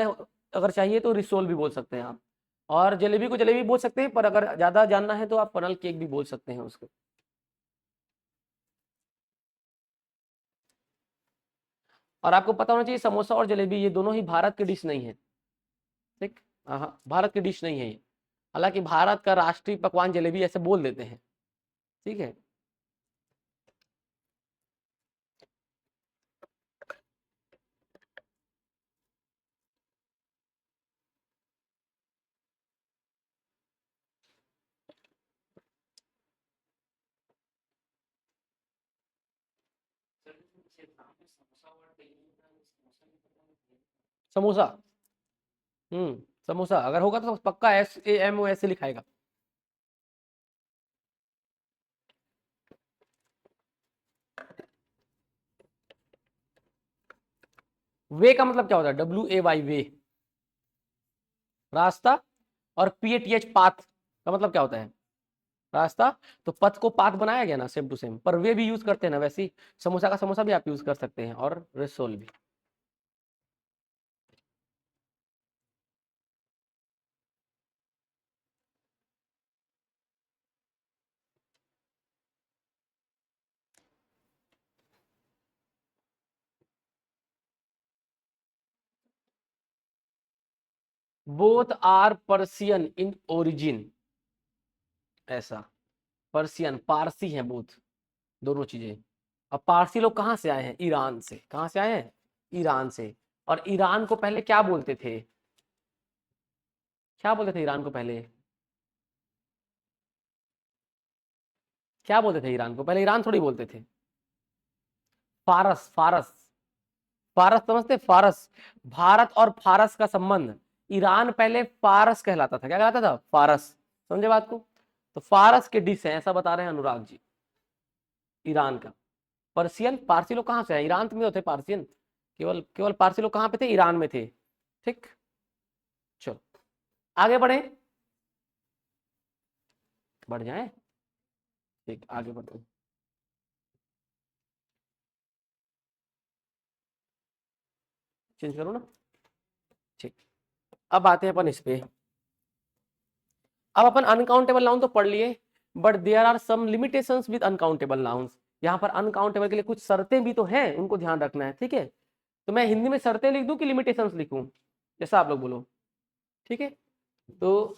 A: अगर चाहिए तो रिसोल भी बोल सकते हैं आप, और जलेबी को जलेबी बोल सकते हैं, पर अगर ज्यादा जानना है तो आप फनल केक भी बोल सकते हैं उसको। और आपको पता होना चाहिए समोसा और जलेबी ये दोनों ही भारत की डिश नहीं है। ठीक, हाँ, भारत की डिश नहीं है ये। हालांकि भारत का राष्ट्रीय पकवान जलेबी ऐसे बोल देते हैं। ठीक है। समोसा। समोसा अगर होगा तो पक्का SAMO ऐसे लिखाएगा। वे का मतलब क्या होता है? WAY वे, रास्ता। और PATH पाथ का मतलब क्या होता है? रास्ता। तो पथ को पाथ बनाया गया ना, सेम टू सेम, पर वे भी यूज करते हैं ना, वैसे ही समोसा का समोसा भी आप यूज कर सकते हैं, और रिसोल भी। Both are Persian in origin, ऐसा। पर्सियन, पारसी है बोथ, दोनों चीजें। अब पारसी लोग कहाँ से आए हैं? ईरान से। कहाँ से आए हैं? ईरान से। और ईरान को पहले क्या बोलते थे? क्या बोलते थे ईरान को पहले? क्या बोलते थे ईरान को पहले? ईरान थोड़ी बोलते थे। फारस, फारस। फारस समझते? फारस। भारत और फारस का संबंध, ईरान पहले फारस कहलाता था। क्या कहलाता था? फारस। समझे बात को? तो फारस के डिश है, ऐसा बता रहे हैं अनुराग जी। ईरान का। पर्सियन, पारसी लोग कहाँ से आए? ईरान में तो थे पार्सियन। केवल केवल पारसी लोग कहाँ पे थे? ईरान में थे। ठीक। चलो आगे बढ़े, बढ़ जाए। ठीक, आगे बढ़ते हैं। चेंज करो ना। ठीक। अब आते हैं अपन इस पे। अब अपन अनकाउंटेबल नाउन तो पढ़ लिए, but there are some limitations with uncountable nouns. यहाँ पर अनकाउंटेबल के लिए कुछ शर्तें भी तो हैं, उनको ध्यान रखना है। ठीक है। तो मैं हिंदी में शर्तें लिख दूं कि लिमिटेशंस लिखूं, जैसा आप लोग बोलो। ठीक है। तो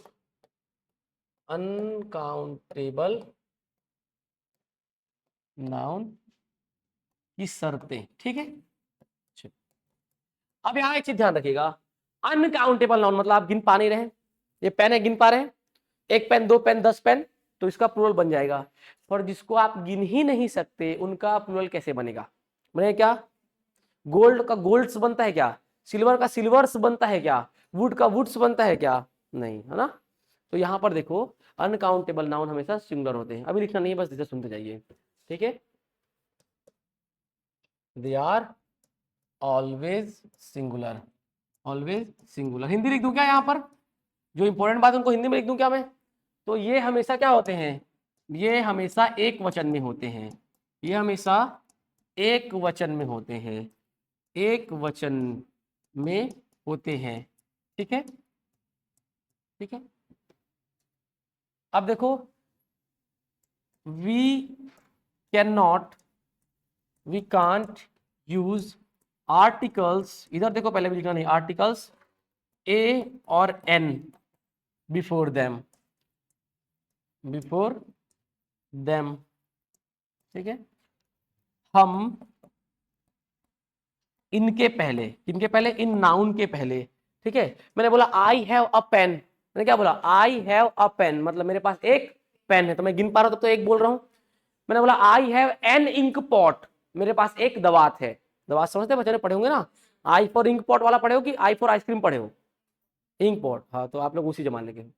A: अनकाउंटेबल नाउन की शर्तें, ठीक है। अब यहाँ एक चीज ध्यान रखिएगा, अनकाउंटेबल नाउन मतलब आप गिन पा नहीं रहे। ये पेन है, गिन पा रहे हैं? 1 पेन, 2 पेन, 10 पेन, तो इसका प्लूरल बन जाएगा। पर जिसको आप गिन ही नहीं सकते उनका प्लूरल कैसे बनेगा? बनेगा क्या? गोल्ड का गोल्ड्स बनता है क्या? सिल्वर का सिल्वर्स बनता है क्या? वुड का वुड्स बनता है क्या? नहीं, है ना? तो यहाँ पर देखो, अनकाउंटेबल नाउन हमेशा सिंगुलर होते हैं। अभी लिखना नहीं है, बस इसे सुनते जाइए। ठीक है। They are always singular, always singular. Hindi लिख दूं क्या यहाँ पर? जो इंपॉर्टेंट बात उनको हिंदी में लिख दूं क्या मैं? तो ये हमेशा क्या होते हैं? ये हमेशा एक वचन में होते हैं। ये हमेशा एक वचन में होते हैं, एक वचन में होते हैं। ठीक है। ठीक है। अब देखो, we can not, we can't use articles, इधर देखो पहले भी लिखना नहीं, आर्टिकल्स ए और an before them, before them. ठीक है। हम इनके पहले, किनके पहले? इन नाउन के पहले। ठीक है। मैंने बोला आई हैव अ पेन, मैंने क्या बोला? आई हैव अ पेन, मतलब मेरे पास एक पेन है, तो मैं गिन पा रहा हूं, तो एक बोल रहा हूं। मैंने बोला I have an ink pot, मेरे पास एक दवात है। दवात समझते बच्चे ने पढ़े होंगे ना? आई फॉर इंक पॉट वाला पढ़े हो कि आई फॉर आइसक्रीम पढ़े हो? इंक पॉट, हाँ, तो आप लोग उसी जमाने के हो।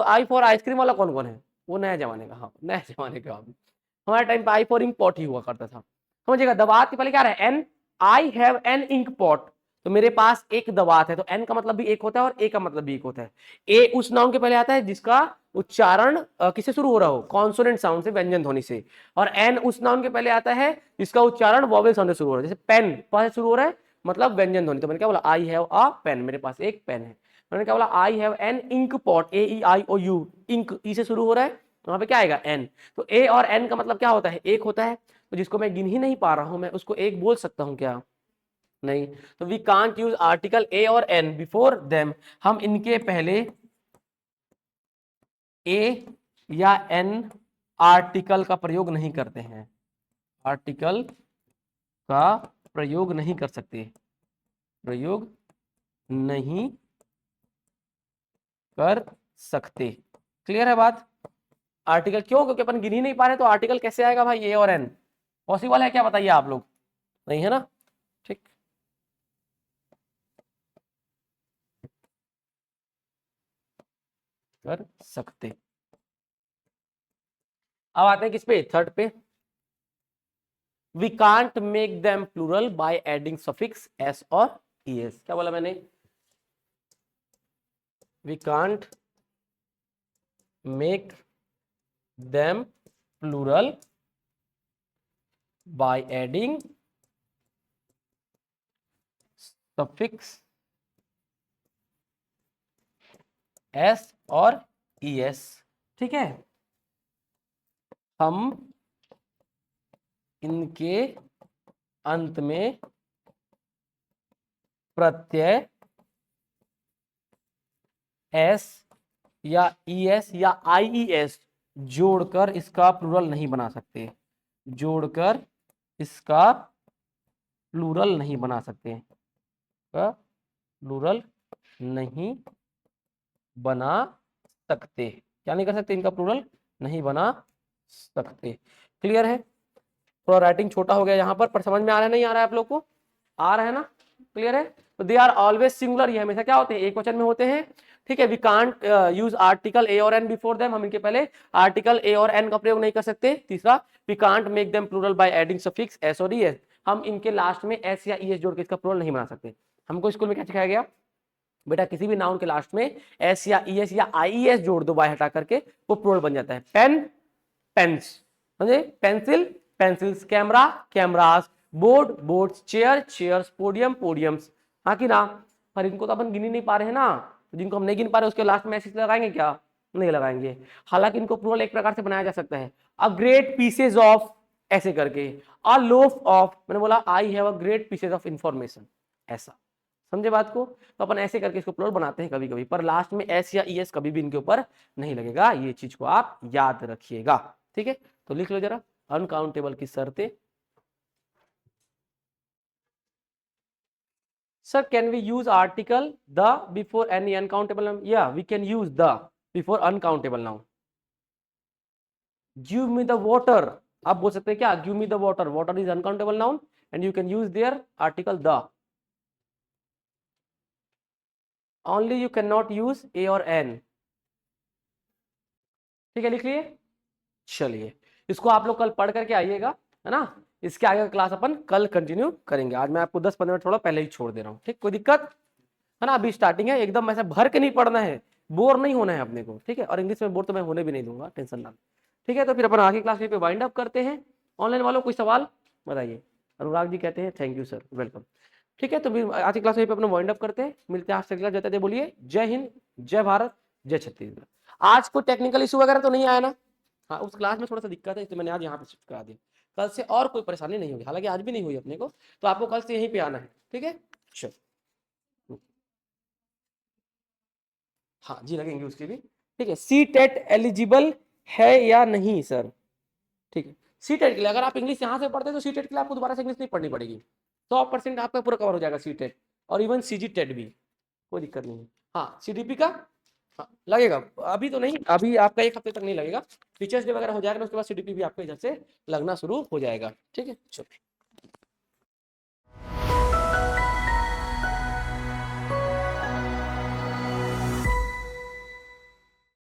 A: आई फॉर आइसक्रीम वाला कौन कौन है? वो नया जमाने का, हाँ, नया जमाने का। हमारे टाइम पे आई फॉर इंक पॉट ही हुआ करता था, समझिएगा। दवात के पहले क्या रहा है, an, I have an ink pot, तो मेरे पास एक दवात है, तो एन का मतलब भी एक होता है और ए का मतलब भी एक होता है। ए उस नाउन के पहले आता है जिसका उच्चारण किससे शुरू हो रहा हो, कॉन्सोनेंट साउंड से, व्यंजन ध्वनि से, और एन उस नाउन के पहले आता है जिसका उच्चारण वॉवेल साउंड से शुरू हो रहा है। जैसे पेन, प से शुरू हो रहा है मतलब व्यंजन ध्वनि, तो मैंने क्या बोला, आई हैव अ पेन, मेरे पास एक पेन है। मैंने क्या बोला, I have an ink pot, A E I O U, ink E से शुरू हो रहा है, वहां पे क्या आएगा, एन। तो ए और एन का मतलब क्या होता है, एक होता है, तो जिसको मैं गिन ही नहीं पा रहा हूं मैं उसको एक बोल सकता हूं क्या, नहीं। तो we can't use article a और एन बिफोर देम, हम इनके पहले ए या एन आर्टिकल का प्रयोग नहीं करते हैं, आर्टिकल का प्रयोग नहीं कर सकते, प्रयोग नहीं कर सकते। क्लियर है बात। आर्टिकल क्यों, क्योंकि अपन गिन ही नहीं पा रहे, तो आर्टिकल कैसे आएगा भाई, ए और एन, पॉसिबल है क्या, बताइए आप लोग, नहीं है ना, ठीक। कर सकते। अब आते हैं किस पे, थर्ड पे। We can't make them plural by adding suffix S और ईएस। क्या बोला मैंने, we can't make them plural by adding suffix S और ईएस, ठीक है। हम इनके अंत में प्रत्यय एस या ईएस या आईईएस जोड़कर इसका प्लूरल नहीं बना सकते, जोड़कर इसका प्लूरल नहीं बना सकते, का प्लूरल नहीं बना सकते। क्या नहीं कर सकते, इनका प्लूरल नहीं बना सकते। क्लियर है। थोड़ा राइटिंग छोटा हो गया यहाँ पर समझ में आ रहा है, नहीं आ रहा है आप लोग को, आ रहा है ना, क्लियर है। तो दे आर ऑलवेज सिंगुलर, ये हमेशा क्या होते हैं, एक वचन में होते हैं, ठीक है। We can't use article a और एन बिफोर देम, हम इनके पहले आर्टिकल ए और एन का प्रयोग नहीं कर सकते। तीसरा, we can't make them plural by adding suffix S और ईएस, हम इनके लास्ट में एस या ईएस जोड़ के इसका प्लूरल नहीं बना सकते। हमको स्कूल में क्या सिखाया गया, बेटा किसी भी नाउन के लास्ट में एस या ईएस या आईईएस जोड़ दो, बाय हटा करके वो प्लूरल बन जाता है। पेन, पेन्स, समझे, pencil, pencils, camera, cameras, board, boards, chair, chairs, podium, podiums, हाँ कि ना। पर इनको तो अपन गिन ही नहीं पा रहे हैं ना, तो जिनको हम नहीं गिन पा रहे उसके लास्ट में ऐसे लगाएंगे क्या, नहीं लगाएंगे। हालांकि इनको प्लूरल एक प्रकार से बनाया जा सकता है, अ ग्रेट पीसेज ऑफ, ऐसे करके, अ लोफ ऑफ, मैंने बोला I have a great pieces of information, ऐसा, समझे बात को। तो अपन ऐसे करके इसको प्लूरल बनाते हैं कभी कभी, पर लास्ट में एस या ईएस कभी भी इनके ऊपर नहीं लगेगा, ये चीज को आप याद रखिएगा, ठीक है। तो लिख लो जरा, अनकाउंटेबल की शर्तें। Sir can we use article the before any uncountable noun, या we can use the before uncountable noun. Give me the water, आप बोल सकते हैं क्या, give me the water, water is uncountable noun and you can use there article the, only you can not use A और an, ठीक है, लिख लिए। चलिए इसको आप लोग कल पढ़ करके आइएगा, है ना। इसके आगे का क्लास अपन कल कंटिन्यू करेंगे, आज मैं आपको 10-15 मिनट थोड़ा पहले ही छोड़ दे रहा हूँ, ठीक, कोई दिक्कत है ना। अभी स्टार्टिंग है, एकदम ऐसे भर के नहीं पढ़ना है, बोर नहीं होना है अपने को, ठीक है। और इंग्लिश में बोर तो मैं होने भी नहीं दूंगा, टेंशन ना, ठीक है। तो फिर अपन आगे क्लास पे वाइंड अप करते हैं। ऑनलाइन वालों कोई सवाल बताइए। अनुराग जी कहते हैं थैंक यू सर, वेलकम, ठीक है। तो फिर आज की क्लास पे अपना वाइंड अप करते हैं, मिलते हैं आपसे अगला, जताते बोलिए जय हिंद, जय भारत, जय छत्तीसगढ़। आज कोई टेक्निकल इशू वगैरह तो नहीं आया ना, हाँ उस क्लास में थोड़ा सा दिक्कत है, इसलिए मैंने आज यहाँ पे शिफ्ट करा दिया। कल से और कोई परेशानी नहीं होगी, हालांकि आज भी नहीं हुई अपने को, तो आपको कल से यहीं पे आना है, ठीक है। चलो, हाँ जी लगेंगे उसके भी, ठीक है। सी टेट एलिजिबल है या नहीं सर, ठीक है। सी टेट के लिए अगर आप इंग्लिश यहाँ से पढ़ते हैं तो सी टेट के लिए आपको दोबारा से इंग्लिश नहीं पढ़नी पड़ेगी, 100% आपका पूरा कवर हो जाएगा सी टेट, और इवन सी जी टेट भी, कोई दिक्कत नहीं है। हाँ CDP का, हाँ लगेगा, अभी तो नहीं, अभी आपका 1 हफ्ते तक नहीं लगेगा, टीचर्स डे वगैरह हो जाएगा ना, उसके बाद CDP भी आपको इधर से लगना शुरू हो जाएगा, ठीक है। चलो।